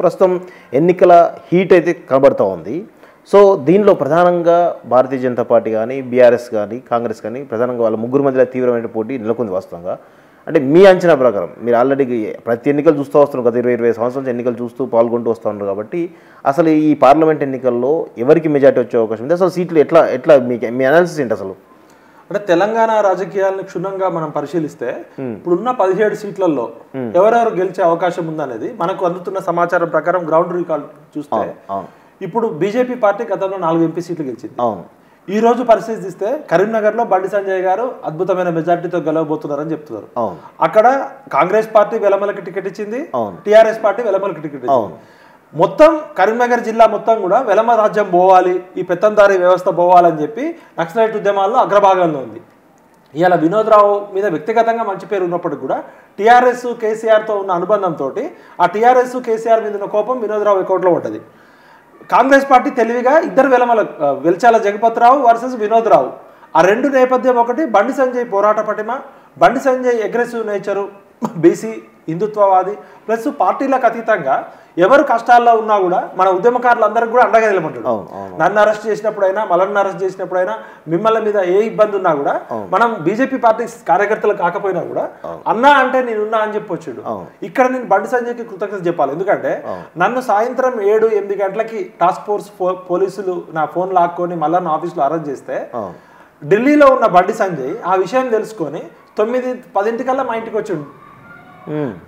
ప్రస్తుతం ఎన్నికల హీట్ అయితే కనబడుతూ ఉంది. సో దీనిలో ప్రధానంగా భారతీయ జనతా పార్టీ కానీ, బీఆర్ఎస్ కానీ, కాంగ్రెస్ కానీ ప్రధానంగా వాళ్ళ ముగ్గురు మధ్యలో తీవ్రమైన పోటీ నెలకొంది వాస్తవంగా. అంటే మీ అంచనా ప్రకారం మీరు ఆల్రెడీ ప్రతి ఎన్నికలు చూస్తూ వస్తున్నారు, గత 20-25 సంవత్సరాల నుంచి ఎన్నికలు చూస్తూ పాల్గొంటూ వస్తూ ఉన్నారు కాబట్టి అసలు ఈ పార్లమెంట్ ఎన్నికల్లో ఎవరికి మెజార్టీ వచ్చే అవకాశం ఉంది? అసలు సీట్లు ఎట్లా మీ అనాలిసిస్ ఏంటి అసలు? అంటే తెలంగాణ రాజకీయాలను క్షుణ్ణంగా మనం పరిశీలిస్తే ఇప్పుడున్న 17 సీట్లలో ఎవరెవరు గెలిచే అవకాశం ఉందనేది మనకు అందుతున్న సమాచారం ప్రకారం గ్రౌండ్ రికార్డ్ చూస్తే ఇప్పుడు బీజేపీ పార్టీ గతంలో 4 ఎంపీ సీట్లు గెలిచింది. ఈ రోజు పరిస్థితి తీస్తే కరీంనగర్ లో బండి సంజయ్ గారు అద్భుతమైన మెజార్టీతో గెలవబోతున్నారని చెప్తున్నారు. అక్కడ కాంగ్రెస్ పార్టీ వెలమలకి టికెట్ ఇచ్చింది, టిఆర్ఎస్ పార్టీ వెలమలకి టికెట్ ఇచ్చింది. మొత్తం కరీంనగర్ జిల్లా మొత్తం కూడా వెలమ రాజ్యం పోవాలి, ఈ పెత్తందారీ వ్యవస్థ పోవాలని చెప్పి నక్సలైట్ ఉద్యమాల్లో అగ్రభాగంలో ఉంది. ఇవాళ వినోద్ రావు మీద వ్యక్తిగతంగా మంచి పేరు ఉన్నప్పటికీ కూడా టీఆర్ఎస్ కేసీఆర్తో ఉన్న అనుబంధంతో ఆ టీఆర్ఎస్ కేసీఆర్ మీద ఉన్న కోపం వినోద్ రావు అకౌంట్లో ఉంటుంది. కాంగ్రెస్ పార్టీ తెలివిగా ఇద్దరు వెల్చాల జగపతిరావు వర్సెస్ వినోద్ రావు, ఆ రెండు నేపథ్యం ఒకటి. బండి సంజయ్ పోరాట పటిమ, Bandi Sanjay aggressive nature, BC హిందుత్వవాది, ప్లస్ పార్టీలకు అతీతంగా ఎవరు కష్టాల్లో ఉన్నా కూడా మన ఉద్యమకారులందరికీ కూడా అండగా నిలబడ్డాడు. నన్ను అరెస్ట్ చేసినప్పుడైనా, మళ్ళీ అరెస్ట్ చేసినప్పుడైనా, మిమ్మల్ని మీద ఏ ఇబ్బంది ఉన్నా కూడా మనం బీజేపీ పార్టీ కార్యకర్తలు కాకపోయినా కూడా అన్నా అంటే నేనున్నా అని చెప్పొచ్చాడు. ఇక్కడ నేను బండి సంజయ్కి కృతజ్ఞత చెప్పాలి. ఎందుకంటే నన్ను సాయంత్రం 7-8 గంటలకి టాస్క్ ఫోర్స్ పోలీసులు నా ఫోన్ లాక్కొని మళ్ళీ నా ఆఫీస్లో అరెస్ట్ చేస్తే ఢిల్లీలో ఉన్న బండి సంజయ్ ఆ విషయం తెలుసుకొని 9-10 మా ఇంటికి వచ్చాడు.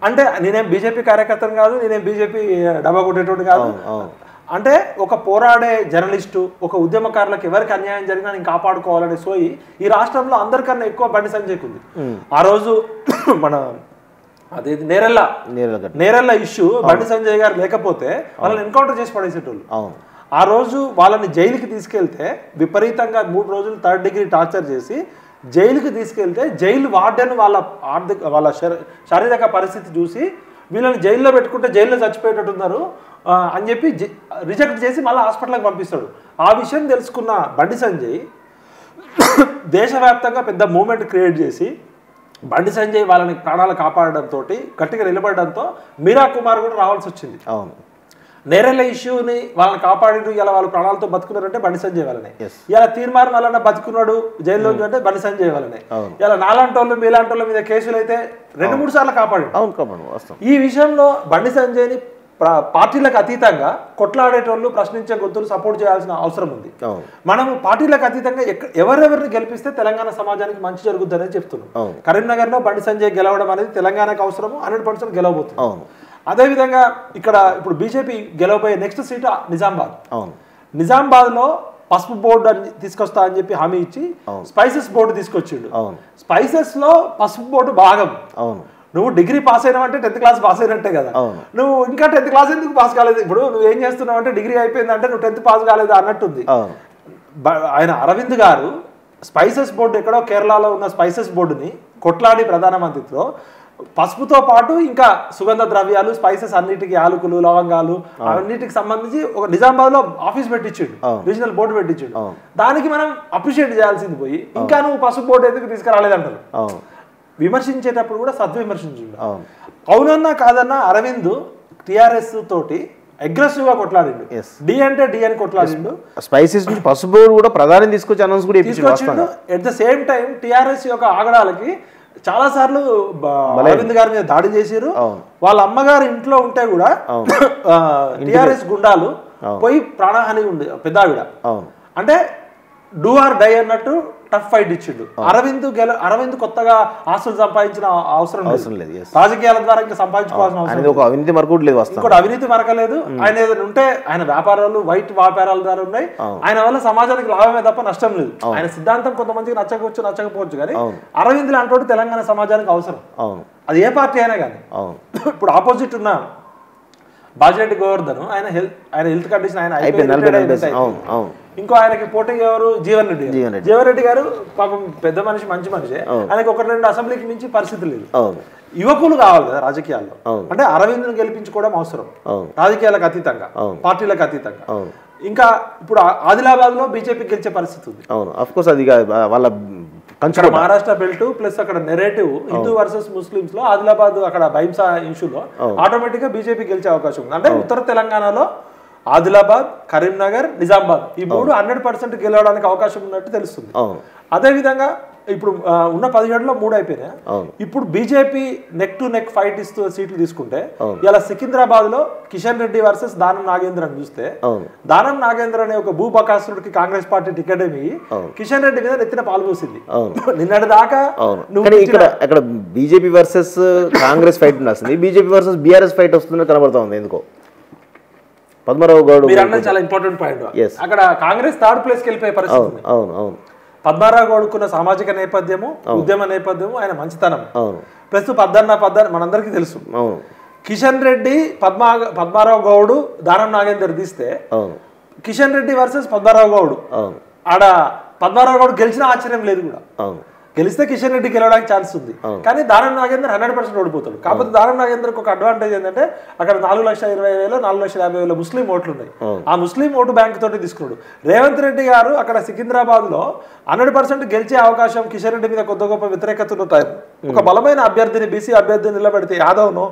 అంటే నేనేం బీజేపీ కార్యకర్తను కాదు, నేనేం బీజేపీ డబ్బా కొట్టేటోడు కాదు. అంటే ఒక పోరాడే జర్నలిస్టు, ఒక ఉద్యమకారులకు ఎవరికి అన్యాయం జరిగినా నేను కాపాడుకోవాలనే సోయి ఈ రాష్ట్రంలో అందరికన్నా ఎక్కువ బండి సంజయ్కి ఉంది. ఆ రోజు మన అదే నేరెళ్ళ ఇష్యూ బండి సంజయ్ గారు లేకపోతే వాళ్ళని ఎన్కౌంటర్ చేసి పడేసేటోళ్ళు. ఆ రోజు వాళ్ళని జైలుకి తీసుకెళ్తే విపరీతంగా 3 రోజులు 3rd డిగ్రీ టార్చర్ చేసి జైలుకి తీసుకెళ్తే జైలు వార్డెన్ వాళ్ళ శారీరక పరిస్థితి చూసి వీళ్ళని జైల్లో పెట్టుకుంటే జైల్లో చచ్చిపోయేటట్టున్నారు అని చెప్పి రిజెక్ట్ చేసి మళ్ళీ హాస్పిటల్కి పంపిస్తాడు. ఆ విషయం తెలుసుకున్న బండి సంజయ్ దేశవ్యాప్తంగా పెద్ద మూమెంట్ క్రియేట్ చేసి బండి సంజయ్ వాళ్ళని ప్రాణాలు కాపాడడంతో గట్టిగా నిలబడడంతో మీరా కుమార్ కూడా రావాల్సి వచ్చింది. నేరెళ్ళ ఇష్యూని వాళ్ళని కాపాడి ఇలా వాళ్ళు ప్రాణాలతో బతుకున్నారంటే బండి సంజయ్ వాళ్ళనే. ఇలా తీర్మానం వలన బతుకున్నాడు జైల్లో అంటే బండి సంజయ్ వాళ్ళనే. ఇలా నాలాంటోళ్ళు మీలాంటోళ్ళ మీద కేసులు అయితే 2-3 సార్లు కాపాడు. ఈ విషయంలో బండి సంజయ్ని పార్టీలకు అతీతంగా కొట్లాడేటోళ్ళు, ప్రశ్నించే గొంతులు సపోర్ట్ చేయాల్సిన అవసరం ఉంది. మనం పార్టీలకు అతీతంగా ఎవరెవరిని గెలిపిస్తే తెలంగాణ సమాజానికి మంచి జరుగుతుంది అనేది చెప్తున్నాం. కరీంనగర్ లో బండి సంజయ్ గెలవడం అనేది తెలంగాణకు అవసరము, 100% గెలవబోతుంది. అదేవిధంగా ఇక్కడ ఇప్పుడు బీజేపీ గెలవబోయే నెక్స్ట్ సీటు నిజామాబాద్ లో పసుపు బోర్డు అని తీసుకొస్తా అని చెప్పి హామీ ఇచ్చి స్పైసెస్ బోర్డు తీసుకొచ్చిండు. స్పైసెస్ లో పసుపు బోర్డు భాగం. నువ్వు డిగ్రీ పాస్ అయినావంటే 10th క్లాస్ పాస్ అయినట్టే కదా. నువ్వు ఇంకా 10th క్లాస్ ఎందుకు పాస్ కాలేదు? ఇప్పుడు నువ్వు ఏం చేస్తున్నావు అంటే డిగ్రీ అయిపోయిందంటే నువ్వు 10th పాస్ కాలేదు అన్నట్టుంది. ఆయన అరవింద్ గారు స్పైసెస్ బోర్డు ఎక్కడో కేరళలో ఉన్న స్పైసెస్ బోర్డుని కొట్లాడి ప్రధానమంత్రితో పసుపుతో పాటు ఇంకా సుగంధ ద్రవ్యాలు, స్పైసెస్ అన్నిటికీ, యాలకులు, లవంగాలు అన్నిటికి సంబంధించి ఒక నిజామాబాద్ లో ఆఫీస్ పెట్టించాడు, రీజనల్ బోర్డు పెట్టించాడు. దానికి మనం అప్రిషియేట్ చేయాల్సింది పోయి ఇంకా నువ్వు పసుపు బోర్డు ఎందుకు తీసుకురాలేదంటారు. విమర్శించేటప్పుడు కూడా సద్విమర్శించండి. అవునన్నా కాదన్నా అరవింద్ టిఆర్ఎస్ తోటి అగ్రెసివ్ గా కొట్లాడిండు. డి అంటే డి అని కొట్లాడిండు. స్పైసెస్ పసుపు కూడా ప్రధాని తీసుకొచ్చి అనౌన్స్ కూడా తీసుకొచ్చిండు. At the same time TRS యొక్క ఆగడాలకి చాలా సార్లు అరవింద్ గారి మీద దాడి చేశారు. వాళ్ళ అమ్మగారు ఇంట్లో ఉంటే కూడా టిఆర్ఎస్ గుండాలు పోయి ప్రాణహాని ఉంది పెద్ద ఆవిడ. అంటే డూ ఆర్ డై అన్నట్టు టఫ్ ఫైట్ ఇచ్చిండు. అరవింద్ కొత్తగా ఆస్తులు సంపాదించిన అవసరం లేదు, రాజకీయాల ద్వారా ఇంకా సంపాదించుకోవాల్సిన అవసరం ఇంకోటి అవినీతి మరకలేదు. ఆయన ఏదైనా ఉంటే ఆయన వ్యాపారాలు వైట్ వ్యాపారాల ద్వారా ఉన్నాయి. ఆయన వల్ల సమాజానికి లాభమే తప్ప నష్టం లేదు. ఆయన సిద్ధాంతం కొంతమందికి నచ్చకపోవచ్చు కానీ అరవింద్ లాంటి తెలంగాణ సమాజానికి అవసరం. అది ఏ పార్టీ అయినా కానీ. ఇప్పుడు ఆపోజిట్ ఉన్న బాజిరెడ్డి గోవర్ధన్ ఆయన హెల్త్ కండిషన్ ఆయన ఇంకో ఆయనకి పోటీ ఎవరు జీవన్ రెడ్డి గారు పాపం పెద్ద మనిషి, మంచి మనిషి. ఆయనకి 1-2 అసెంబ్లీకి మించి పరిస్థితి లేదు. యువకులు కావాలి కదా రాజకీయాల్లో. అంటే అరవింద్ను గెలిపించుకోవడం అవసరం రాజకీయాలకు అతీతంగా, పార్టీలకు అతీతంగా. ఇంకా ఇప్పుడు ఆదిలాబాద్ లో బీజేపీ గెలిచే పరిస్థితి ఉంది. అవును, అఫ్ కోర్స్ అది వాళ్ళ కంచుకోట మహారాష్ట్ర బెల్ట్ ప్లస్ అక్కడ నెరేటివ్ హిందూ వర్సెస్ ముస్లిమ్స్ లో ఆదిలాబాద్ అక్కడ భైంసా ఇష్యూలో ఆటోమేటిక్ గా బీజేపీ గెలిచే అవకాశం ఉంది. అంటే ఉత్తర తెలంగాణలో ఆదిలాబాద్, కరీంనగర్, నిజామాబాద్ ఈ 100% గెలవడానికి అవకాశం ఉన్నట్టు తెలుస్తుంది. అదే విధంగా ఇప్పుడు ఉన్న 17లో 3 అయిపోయినాయి. ఇప్పుడు BJP neck to neck fight ఇస్తూ సీట్లు తీసుకుంటే ఇలా సికింద్రాబాద్ లో కిషన్ రెడ్డి వర్సెస్ దానం నాగేంద్ర అని చూస్తే దానం నాగేంద్ర అనే ఒక భూబకాసురుడికి కాంగ్రెస్ పార్టీ టికెట్ ఏమి కిషన్ రెడ్డి మీద నెత్తిన పాల్పోసింది. నిన్నటి దాకా ఇక్కడ బీజేపీ వర్సెస్ కాంగ్రెస్ ఫైట్ వస్తుంది, బీజేపీ వర్సెస్ బీఆర్ఎస్ ఫైట్ వస్తుందని కనబడతా ఉంది. ఎందుకో పద్మరావు గౌడ్ మీరు అన్నది చాలా ఇంపార్టెంట్ పాయింట్. అక్కడ కాంగ్రెస్ థర్డ్ ప్లేస్కి వెళ్ళిపోయే పరిస్థితి. అవును పద్మారావు గౌడ్కున్న సామాజిక నేపథ్యము, ఉద్యమ నేపథ్యము, ఆయన మంచితనం ప్లస్ పద్దన్న మనందరికీ తెలుసు. కిషన్ రెడ్డి పద్మారావు గౌడ్ దానం నాగేందర్ తీస్తే కిషన్ రెడ్డి వర్సెస్ పద్మారావు గౌడ్ ఆడ పద్మారావు గౌడ్ గెలిచిన ఆశ్చర్యం లేదు కూడా. గెలిస్తే కిషన్ రెడ్డి గెలవడానికి ఛాన్స్ ఉంది. కానీ దానం నాగేందర్ 100% ఓడిపోతాడు. కాకపోతే దానం నాగేందర్కి ఒక అడ్వాంటేజ్ ఏంటంటే అక్కడ 4,20,000 4,50,000 ముస్లిం ఓట్లు ఉన్నాయి. ఆ ముస్లిం ఓటు బ్యాంక్ తోటి తీసుకున్నాడు. రేవంత్ రెడ్డి గారు అక్కడ సికింద్రాబాద్ లో 100% గెలిచే అవకాశం కిషన్ రెడ్డి మీద కొద్ది గొప్ప వ్యతిరేకత ఉంటాయి. ఒక బలమైన అభ్యర్థిని బీసీ అభ్యర్థిని నిలబెడితే యాదవ్నో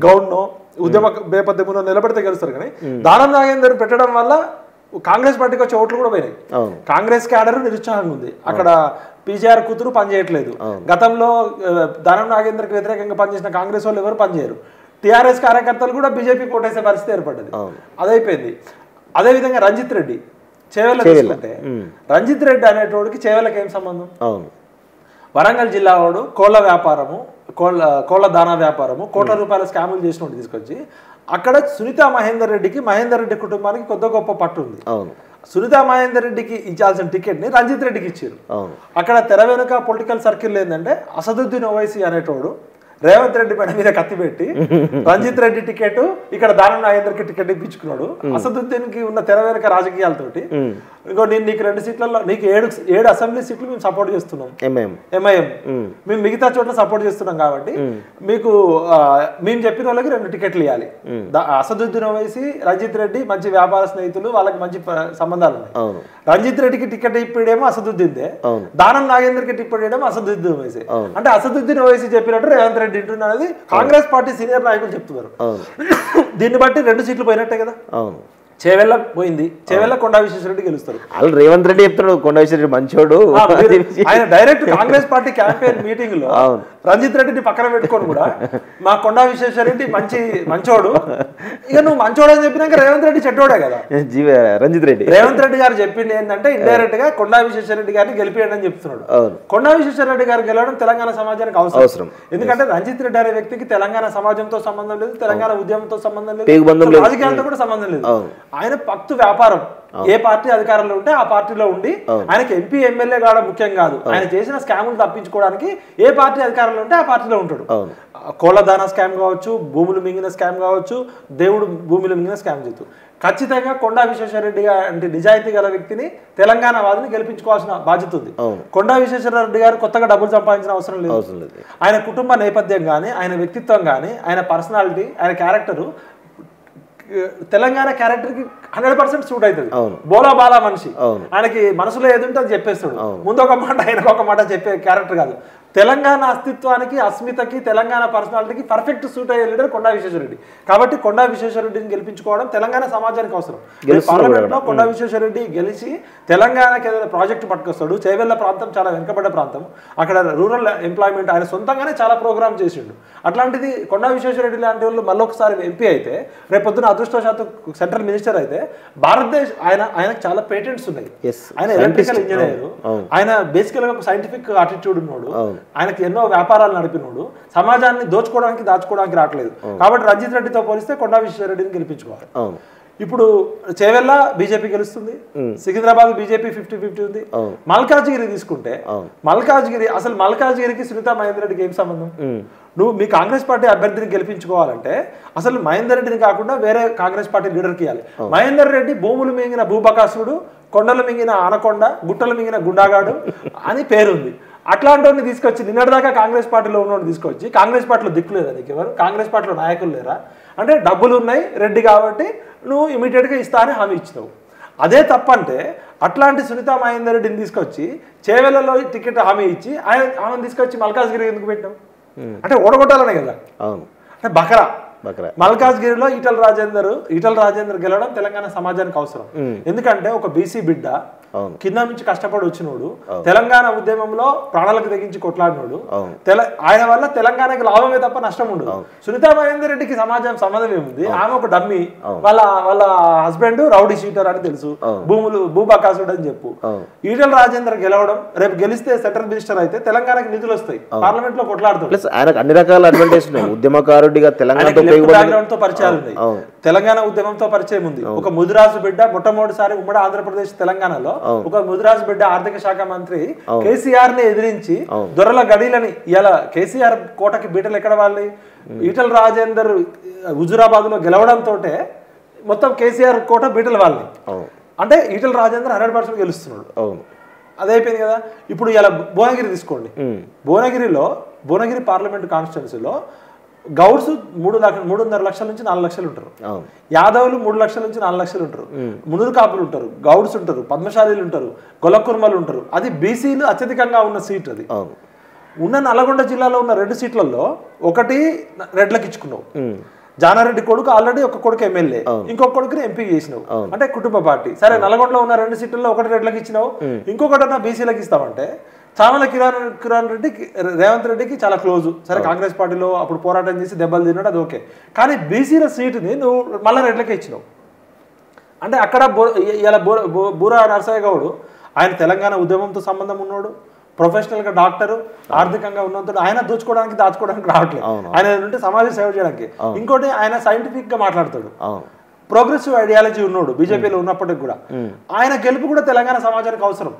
గౌడ్నో ఉద్యమ నేపథ్యంలో నిలబెడితే గెలుస్తారు. కానీ దానం నాగేందర్ పెట్టడం వల్ల కాంగ్రెస్ పార్టీకి వచ్చే ఓట్లు కూడా పోయినాయి. కాంగ్రెస్ క్యాడర్ నిరుత్సాహంగా ఉంది. అక్కడ పీజీఆర్ కూతురు పనిచేయట్లేదు. గతంలో దానం నాగేందర్కి వ్యతిరేకంగా పనిచేసిన కాంగ్రెస్ వాళ్ళు ఎవరు పనిచేయరు. టీఆర్ఎస్ కార్యకర్తలు కూడా బీజేపీ కోటేసే పరిస్థితి ఏర్పడ్డది. అదైపోయింది. అదేవిధంగా రంజిత్ రెడ్డి చేవెళ్ళ తీసుకుంటే రంజిత్ రెడ్డి అనేటోడికి చేవెళ్ళకి ఏం సంబంధం? వరంగల్ జిల్లా వాడు కోళ్ల వ్యాపారము, కోళ్ల దానా వ్యాపారము, కోట్ల రూపాయల స్కాములు చేసినోడు తీసుకొచ్చి అక్కడ సునీతా మహేందర్ రెడ్డి కుటుంబానికి కొద్ది గొప్ప పట్టు ఉంది. సునీతా మహేందర్ రెడ్డికి ఇచ్చాల్సిన టికెట్ ని రంజిత్ రెడ్డికి ఇచ్చారు. అక్కడ తెర వెనుక పొలిటికల్ సర్కిల్ ఏంటంటే అసదుద్దీన్ ఓవైసీ అనేటోడు రేవంత్ రెడ్డి పైన మీద కత్తి పెట్టి రంజిత్ రెడ్డి టికెట్ ఇక్కడ దానం నాగేందర్కి టికెట్ ఇప్పించుకున్నాడు. అసదుద్దీన్ కి ఉన్న తెర వెనుక రాజకీయాలతోటి ఇంకో నేను నీకు 2 సీట్లలో నీకు 7 అసెంబ్లీ సీట్లు మేము సపోర్ట్ చేస్తున్నాం, ఎంఐఎం మేము మిగతా చోట్ల సపోర్ట్ చేస్తున్నాం కాబట్టి మీకు మేము చెప్పిన వాళ్ళకి 2 టికెట్లు ఇవ్వాలి. అసదుద్దీన్ ఓవైసీ రంజిత్ రెడ్డి మంచి వ్యాపార స్నేహితులు, వాళ్ళకి మంచి సంబంధాలు ఉన్నాయి. రంజిత్ రెడ్డికి టికెట్ ఇప్పడేమో అసదుద్దీన్దే, దానం నాగేందర్కి టికెట్ ఇవ్వడేమో అసదుద్దీన్ ఓవైసీ. అంటే అసదుద్దీన్ ఓవైసీ చెప్పినట్టు రేవంత్ రెడ్డి వింటున్నది కాంగ్రెస్ పార్టీ సీనియర్ నాయకులు చెప్తున్నారు. దీన్ని బట్టి 2 సీట్లు పోయినట్టే కదా. చేవెళ్ళ పోయింది, చేవెళ్ళ కొండా విశ్వేశ్వరరెడ్డి గెలుస్తారు. వాళ్ళు రేవంత్ రెడ్డి చెప్తాడు కొండా విశ్వేశ్వరరెడ్డి మంచోడు. ఆయన direct Congress party campaign meeting లో రంజిత్ రెడ్డిని పక్కన పెట్టుకొని కూడా మా కొండా విశ్వేశ్వరరెడ్డి మంచోడు, ఇక నువ్వు మంచోడు అని చెప్పినాక రేవంత్ రెడ్డి చెడ్డోడే కదా. రేవంత్ రెడ్డి గారు చెప్పింది ఏంటంటే ఇండైరెక్ట్ గా కొండా విశ్వేశ్వరరెడ్డి గారిని గెలిపియండి అని చెప్తున్నాడు. కొండా విశ్వేశ్వరరెడ్డి గారు గెలవడం తెలంగాణ సమాజానికి అవసరం. ఎందుకంటే రంజిత్ రెడ్డి అనే వ్యక్తికి తెలంగాణ సమాజంతో సంబంధం లేదు, తెలంగాణ ఉద్యమంతో సంబంధం లేదు, రాజకీయాలతో కూడా సంబంధం లేదు. ఆయన పక్తు వ్యాపారం. ఏ పార్టీ అధికారంలో ఉంటే ఆ పార్టీలో ఉండి ఆయనకి ఎంపీ ఎమ్మెల్యే కావడం ముఖ్యం కాదు. ఆయన చేసిన స్కాములు తప్పించుకోవడానికి ఏ పార్టీ అధికారంలో ఉంటే ఆ పార్టీలో ఉంటాడు. కోళ్లదాన స్కామ్ కావచ్చు, భూములు మింగిన స్కామ్ కావచ్చు, దేవుడు భూములు మింగిన స్కామ్ చేస్తూ ఖచ్చితంగా కొండా విశ్వేశ్వరరెడ్డి అంటే నిజాయితీ గల వ్యక్తిని తెలంగాణ వాదిని గెలిపించుకోవాల్సిన బాధ్యత ఉంది. కొండా విశ్వేశ్వరరెడ్డి గారు కొత్తగా డబ్బులు సంపాదించిన అవసరం లేదు. ఆయన కుటుంబ నేపథ్యం కానీ, ఆయన వ్యక్తిత్వం కానీ, ఆయన పర్సనాలిటీ, ఆయన క్యారెక్టరు తెలంగాణ క్యారెక్టర్ కి 100% సూట్ అవుతుంది. బోలా బాలా మనిషి, ఆయనకి మనసులో ఏదుంటే అది చెప్పేస్తాడు. ముందు ఒక మాట ఆయనకు ఒక మాట చెప్పే క్యారెక్టర్ కాదు. తెలంగాణ అస్తిత్వానికి, అస్మితకి, తెలంగాణ పర్సనాలిటీకి పర్ఫెక్ట్ సూట్ అయ్యే లీడర్ కొండా విశ్వేశ్వరరెడ్డి. కాబట్టి కొండా విశ్వేశ్వరరెడ్డిని గెలిపించుకోవడం తెలంగాణ సమాజానికి అవసరం. పార్లమెంట్ లో కొండా విశ్వేశ్వరరెడ్డి గెలిచి తెలంగాణకి ఏదైనా ప్రాజెక్టు పట్టుకొస్తాడు. చేవెళ్ళ ప్రాంతం చాలా వెనుకబడ్డ ప్రాంతం, అక్కడ రూరల్ ఎంప్లాయ్మెంట్ ఆయన సొంతంగానే చాలా ప్రోగ్రామ్ చేసిండు. అట్లాంటిది కొండా విశ్వేశ్వరరెడ్డి లాంటి వాళ్ళు మళ్ళొకసారి ఎంపీ అయితే, రేపొద్దున అదృష్టవశాత్తు సెంట్రల్ మినిస్టర్ అయితే, ఆయనకు చాలా పేటెంట్స్ ఉన్నాయి. ఆయన ఎలక్ట్రికల్ ఇంజనీర్, ఆయన బేసికల్ గా ఒక సైంటిఫిక్ ఆటిట్యూడ్ ఉన్నాడు, ఆయనకి ఎన్నో వ్యాపారాలు నడిపినోడు, సమాజాన్ని దాచుకోవడానికి రావట్లేదు. కాబట్టి రంజిత్ రెడ్డితో పోలిస్తే కొండా విశ్వేశ్వరరెడ్డిని గెలిపించుకోవాలి. ఇప్పుడు చేవెళ్ళ బీజేపీ గెలుస్తుంది, సికింద్రాబాద్ బీజేపీ 50-50 ఉంది. మల్కాజ్గిరి తీసుకుంటే మల్కాజ్గిరికి సునీతా మహేందర్ రెడ్డికి ఏం సంబంధం? నువ్వు మీ కాంగ్రెస్ పార్టీ అభ్యర్థిని గెలిపించుకోవాలంటే అసలు మహేందర్ రెడ్డిని కాకుండా వేరే కాంగ్రెస్ పార్టీ లీడర్కి ఇవ్వాలి. మహేందర్ రెడ్డి భూములు మింగిన భూబకాసుడు, కొండలు మింగిన ఆనకొండ, గుట్టలు మింగిన గుండాగాడు అని పేరుంది. అట్లాంటి వాడిని తీసుకొచ్చి నిన్నటిదాకా కాంగ్రెస్ పార్టీలో ఉన్నోడిని తీసుకొచ్చి కాంగ్రెస్ పార్టీలో దిక్కు లేదా నీకు? ఎవరు కాంగ్రెస్ పార్టీలో నాయకులు లేరా? అంటే డబ్బులు ఉన్నాయి రెడ్డి కాబట్టి నువ్వు ఇమీడియట్గా ఇస్తా అని హామీ ఇచ్చినావు. అదే తప్పంటే అట్లాంటి సునీతా మహేందర్ రెడ్డిని తీసుకొచ్చి చేవెళ్లలో టికెట్ హామీ ఇచ్చి ఆమెను తీసుకొచ్చి మల్కాజ్గిరి ఎందుకు పెట్టాం? అంటే ఓడగొట్టాలనే కదా. అంటే బకరా మల్కాజ్గిరిలో ఈటల రాజేందర్ గెలవడం తెలంగాణ సమాజానికి అవసరం. ఎందుకంటే ఒక బీసీ బిడ్డ కింద నుంచి కష్టపడి వచ్చినోడు, తెలంగాణ ఉద్యమంలో ప్రాణాలకు తెగించి కొట్లాడినోడు, ఆయన వల్ల తెలంగాణకి లాభమే తప్ప నష్టం ఉండదు. సునీతా మహేందర్ రెడ్డికి సమాజం సంబంధం ఏముంది? ఆమె ఒక డమ్మి, వాళ్ళ హస్బెండ్ రౌడీ షీటర్ అని తెలుసు, భూబకాసుడు అని చెప్పు. ఈటల రాజేందర్ గెలవడం, రేపు గెలిస్తే సెంట్రల్ మినిస్టర్ అయితే తెలంగాణకి నిధులు వస్తాయి, పార్లమెంట్ లో కొట్లాడుతాడు. అన్ని రకాల అడ్వాంటేజ్ ఉన్నాయి. ఉద్యమకారుడిగా బ్యాక్గ్రౌండ్ తో పరిచయాలు ఉన్నాయి, తెలంగాణ ఉద్యమంతో పరిచయం ఉంది. ఒక ముదిరాజు బిడ్డ మొట్టమొదటిసారి ఉమ్మడి ఆంధ్రప్రదేశ్ తెలంగాణలో ఒక ముదిరాజు బిడ్డ ఆర్థిక శాఖ మంత్రి కేసీఆర్ ని ఎదిరించి దొరల గడీలని, ఇలా కేసీఆర్ కోటకి బీటలు ఎక్కడ వాళ్ళు? ఈటల రాజేందర్ హుజురాబాద్ లో గెలవడంతో మొత్తం కేసీఆర్ కోట బీటలు వాళ్ళని. అంటే ఈటల రాజేందర్ 100% గెలుస్తున్నాడు. అదైపోయింది కదా. ఇప్పుడు ఇలా భువనగిరి తీసుకోండి. భువనగిరి పార్లమెంట్ కాన్స్టిట్యున్సీలో గౌడ్స్ 3.5 లక్షల నుంచి 4 లక్షలు ఉంటారు, యాదవులు 3 లక్షల నుంచి 4 లక్షలు ఉంటారు, మునురు కాపులు ఉంటారు, గౌడ్స్ ఉంటారు, పద్మశాలీలు ఉంటారు, గొలకుర్మలు ఉంటారు. అది బీసీలు అత్యధికంగా ఉన్న సీట్. అది ఉన్న నల్గొండ జిల్లాలో ఉన్న 2 సీట్లలో ఒకటి రెడ్లకు ఇచ్చుకున్నావు. జానారెడ్డి కొడుకు ఆల్రెడీ ఒక కొడుకు ఎమ్మెల్యే, ఇంకొక కొడుకుని ఎంపీ చేసినావు, అంటే కుటుంబ పార్టీ. సరే, నల్గొండలో ఉన్న 2 సీట్లలో ఒకటి రెడ్లకు ఇచ్చినావు, ఇంకొకటి బీసీలకు ఇస్తామంటే చామల కిరణ్ రెడ్డి రేవంత్ రెడ్డికి చాలా క్లోజు. సరే, కాంగ్రెస్ పార్టీలో అప్పుడు పోరాటం చేసి దెబ్బలు తిన్నాడు, అది ఓకే. కానీ బీసీల సీటుని నువ్వు మళ్ళీ రెడ్లకే ఇచ్చినావు. అంటే అక్కడ ఇలా బూరా నరసయ్య గౌడ్ ఆయన తెలంగాణ ఉద్యమంతో సంబంధం ఉన్నాడు, ప్రొఫెషనల్ గా డాక్టర్, ఆర్థికంగా ఉన్నంత ఆయన దాచుకోవడానికి రావట్లేదు. ఆయన ఉంటే సమాజ సేవ చేయడానికి. ఇంకోటి ఆయన సైంటిఫిక్ గా మాట్లాడతాడు, ప్రోగ్రెసివ్ ఐడియాలజీ ఉన్నాడు బీజేపీలో ఉన్నప్పటికి కూడా. ఆయన గెలుపు కూడా తెలంగాణ సమాజానికి అవసరం.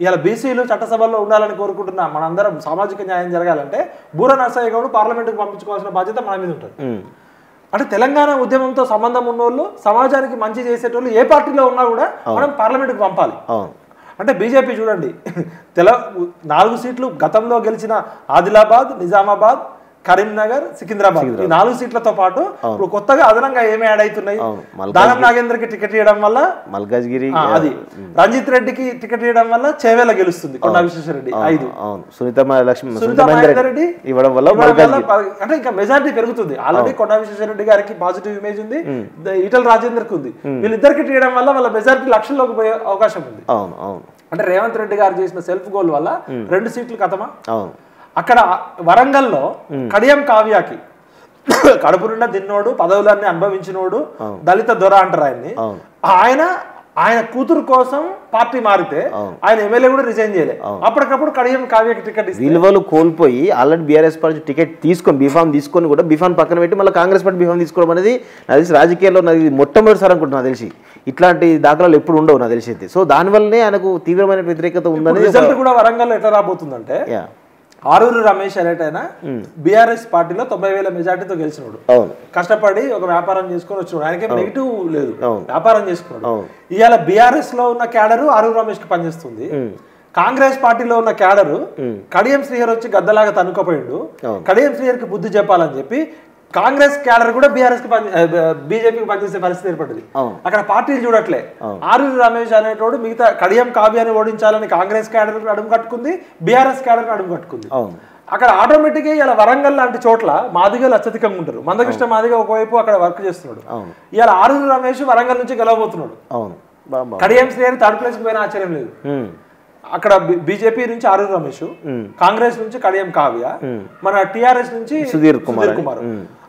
ఇలా బీసీలు చట్టసభల్లో ఉండాలని కోరుకుంటున్నా మనందరం సామాజిక న్యాయం జరగాలంటే బూరా నరసయ్య గౌడ్ పార్లమెంట్కి పంపించుకోవాల్సిన బాధ్యత మన మీద ఉంటుంది. అంటే తెలంగాణ ఉద్యమంతో సంబంధం ఉన్నోళ్ళు, సమాజానికి మంచి చేసేటోళ్ళు ఏ పార్టీలో ఉన్నా కూడా మనం పార్లమెంట్కి పంపాలి. అంటే బీజేపీ చూడండి, 4 సీట్లు గతంలో గెలిచిన ఆదిలాబాద్, నిజామాబాద్, కరీంనగర్, సికింద్రాబాద్, ఈ 4 సీట్లతో పాటు ఇప్పుడు కొత్తగా అదనంగా ఏమి యాడ్ అవుతున్నాయి? దానం నాగేందర్ కి టికెట్ ఇవ్వడం వల్ల మల్కాజ్గిరి, అది రంజిత్ రెడ్డికి టికెట్ ఇవ్వడం వల్ల చేవేల గెలుస్తుంది కొండా విశ్వేశ్వరరెడ్డి 5, సునీతా మహేందర్ రెడ్డి ఇవ్వడం వల్ల అంటే ఇంకా మెజారిటీ పెరుగుతుంది. ఆల్రెడీ కొండా విశ్వేశ్వరరెడ్డి గారికి పాజిటివ్ ఇమేజ్ ఉంది, ఈటల రాజేందర్ కి ఉంది. వీళ్ళిద్దరికి ఇవ్వడం వల్ల వాళ్ళ మెజారిటీ లక్షల్లోకి పోయే అవకాశం ఉంది. అంటే రేవంత్ రెడ్డి గారు చేసిన సెల్ఫ్ గోల్ వల్ల 2 సీట్లు కథమా. అక్కడ వరంగల్లో కడియం కావ్యాకి కడుపు నిండా తిన్నోడు, పదవులన్నీ అనుభవించినోడు, దళిత దొర అంటారు ఆయన్ని. ఆయన కూతురు కోసం పార్టీ మారితే ఆయన ఎమ్మెల్యే కూడా రిజైన్ చేయలే. అప్పటికప్పుడు కడియం కావ్యకి టికెట్ విలువలు కోల్పోయి ఆల్రెడీ బీఆర్ఎస్ పార్టీ టికెట్ తీసుకొని బీఫామ్ తీసుకొని కూడా బీఫామ్ పక్కన పెట్టి మళ్ళీ కాంగ్రెస్ పార్టీ బీఫామ్ తీసుకోవడం అనేది నాకు తెలిసి రాజకీయాల్లో నాకు మొట్టమొదటిసారి అనుకుంటున్నా. తెలిసి ఇట్లాంటి దాఖలాలు ఎప్పుడు ఉండవు నాకు తెలిసి. సో దానివల్లనే ఆయనకు తీవ్రమైన వ్యతిరేకత ఉందని. రిజల్ట్ కూడా వరంగల్లో ఎట్లా రాబోతుందంటే, ఆరూరు రమేష్ అనేటైనా బీఆర్ఎస్ పార్టీలో 90,000 మెజార్టీతో గెలిచినాడు. కష్టపడి ఒక వ్యాపారం చేసుకుని వచ్చినాడు, ఆయనకేం నెగిటివ్ లేదు, వ్యాపారం చేసుకున్నాడు. ఇవాళ బీఆర్ఎస్ లో ఉన్న క్యాడరు ఆరూరు రమేష్ కి పనిచేస్తుంది. కాంగ్రెస్ పార్టీలో ఉన్న క్యాడరు కడియం శ్రీహర్ వచ్చి గద్దలాగా తనుకపోయిండు, కడియం శ్రీహర్ కి బుద్ధి చెప్పాలని చెప్పి కాంగ్రెస్ క్యాడర్ కూడా బీఆర్ఎస్ కి బీజేపీకి పనిచేసే పరిస్థితి ఏర్పడింది. అక్కడ పార్టీలు చూడట్లే. ఆరూరి రమేష్ అనేటోడు మిగతా కడియం కావ్యాన్ని ఓడించాలని కాంగ్రెస్ క్యాడర్ అడుగు కట్టుకుంది, బీఆర్ఎస్ క్యాడర్ అడుగు కట్టుకుంది. అక్కడ ఆటోమేటిక్ గా ఇలా వరంగల్ లాంటి చోట్ల మాదిగలు అత్యధికంగా ఉంటారు. మందకృష్ణ మాదిగ ఒకవైపు అక్కడ వర్క్ చేస్తున్నాడు. ఇలా ఆరూరి రమేష్ వరంగల్ నుంచి గెలవబోతున్నాడు. కడియం శ్రీహరి 3rd ప్లేస్ కి పోయినా ఆశ్చర్యం లేదు. అక్కడ బీజేపీ నుంచి ఆరూరి రమేష్, కాంగ్రెస్ నుంచి కడియం కావ్య, మన టిఆర్ఎస్ నుంచి సుధీర్ కుమార్.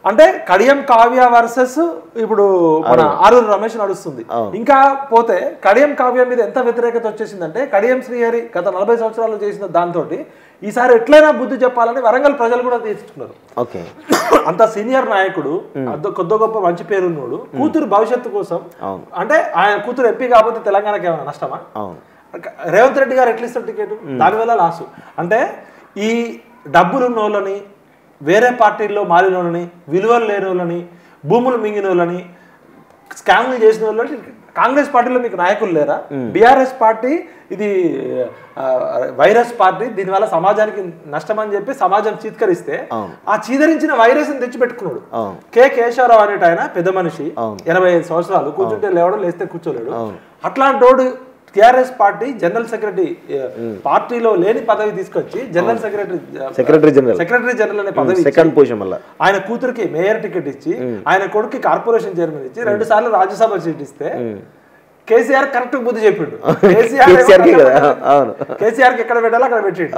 అంటే కడియం కావ్య వర్సెస్ ఇప్పుడు మన ఆరూరి రమేష్ నడుస్తుంది. ఇంకా పోతే కడియం కావ్య మీద ఎంత వ్యతిరేకత వచ్చేసిందంటే, కడియం శ్రీహరి గత 40 సంవత్సరాలు చేసిన దాంతో ఈసారి ఎట్లయినా బుద్ధి చెప్పాలని వరంగల్ ప్రజలు కూడా తీసుకున్నారు. అంత సీనియర్ నాయకుడు, కొద్ది గొప్ప మంచి పేరున్నోడు, కూతురు భవిష్యత్తు కోసం. అంటే ఆయన కూతురు ఎంపీ కాకపోతే తెలంగాణకి ఏమైనా నష్టమా? రేవంత్ రెడ్డి గారు ఎట్లా ఇస్తారు టికెట్? దానివల్ల లాసు. అంటే ఈ డబ్బులు ఉన్న వాళ్ళని, వేరే పార్టీల్లో మారిన వాళ్ళని, విలువలు లేని వాళ్ళని, భూములు మింగిన వాళ్ళని, స్కామ్లు చేసిన వాళ్ళు కాంగ్రెస్ పార్టీలో మీకు నాయకులు లేరా? బీఆర్ఎస్ పార్టీ ఇది వైరస్ పార్టీ, దీనివల్ల సమాజానికి నష్టం అని చెప్పి సమాజం చీత్కరిస్తే ఆ చీదరించిన వైరస్ ని తెచ్చిపెట్టుకున్నాడు. కేశవరావు అనేట ఆయన పెద్ద మనిషి, 85 సంవత్సరాలు, కూర్చుంటే లేవడం, లేస్తే కూర్చోలేడు. అట్లాంటి టిఆర్ఎస్ పార్టీ జనరల్ సెక్రటరీ, పార్టీలో లేని పదవి తీసుకొచ్చి జనరల్ సెక్రటరీ జనరల్ అనే పదవి సెకండ్ పొజిషన్ వల్ల ఆయన కూతురికి మేయర్ టికెట్ ఇచ్చి ఆయన కొడుకు కార్పొరేషన్ చైర్మన్ ఇచ్చి 2 సార్లు రాజ్యసభ సీట్ ఇస్తే కేసీఆర్ కరెక్ట్ బుద్ధి చెప్పిండు. కేసీఆర్ ఎక్కడ పెట్టాలో అక్కడ పెట్టిండు.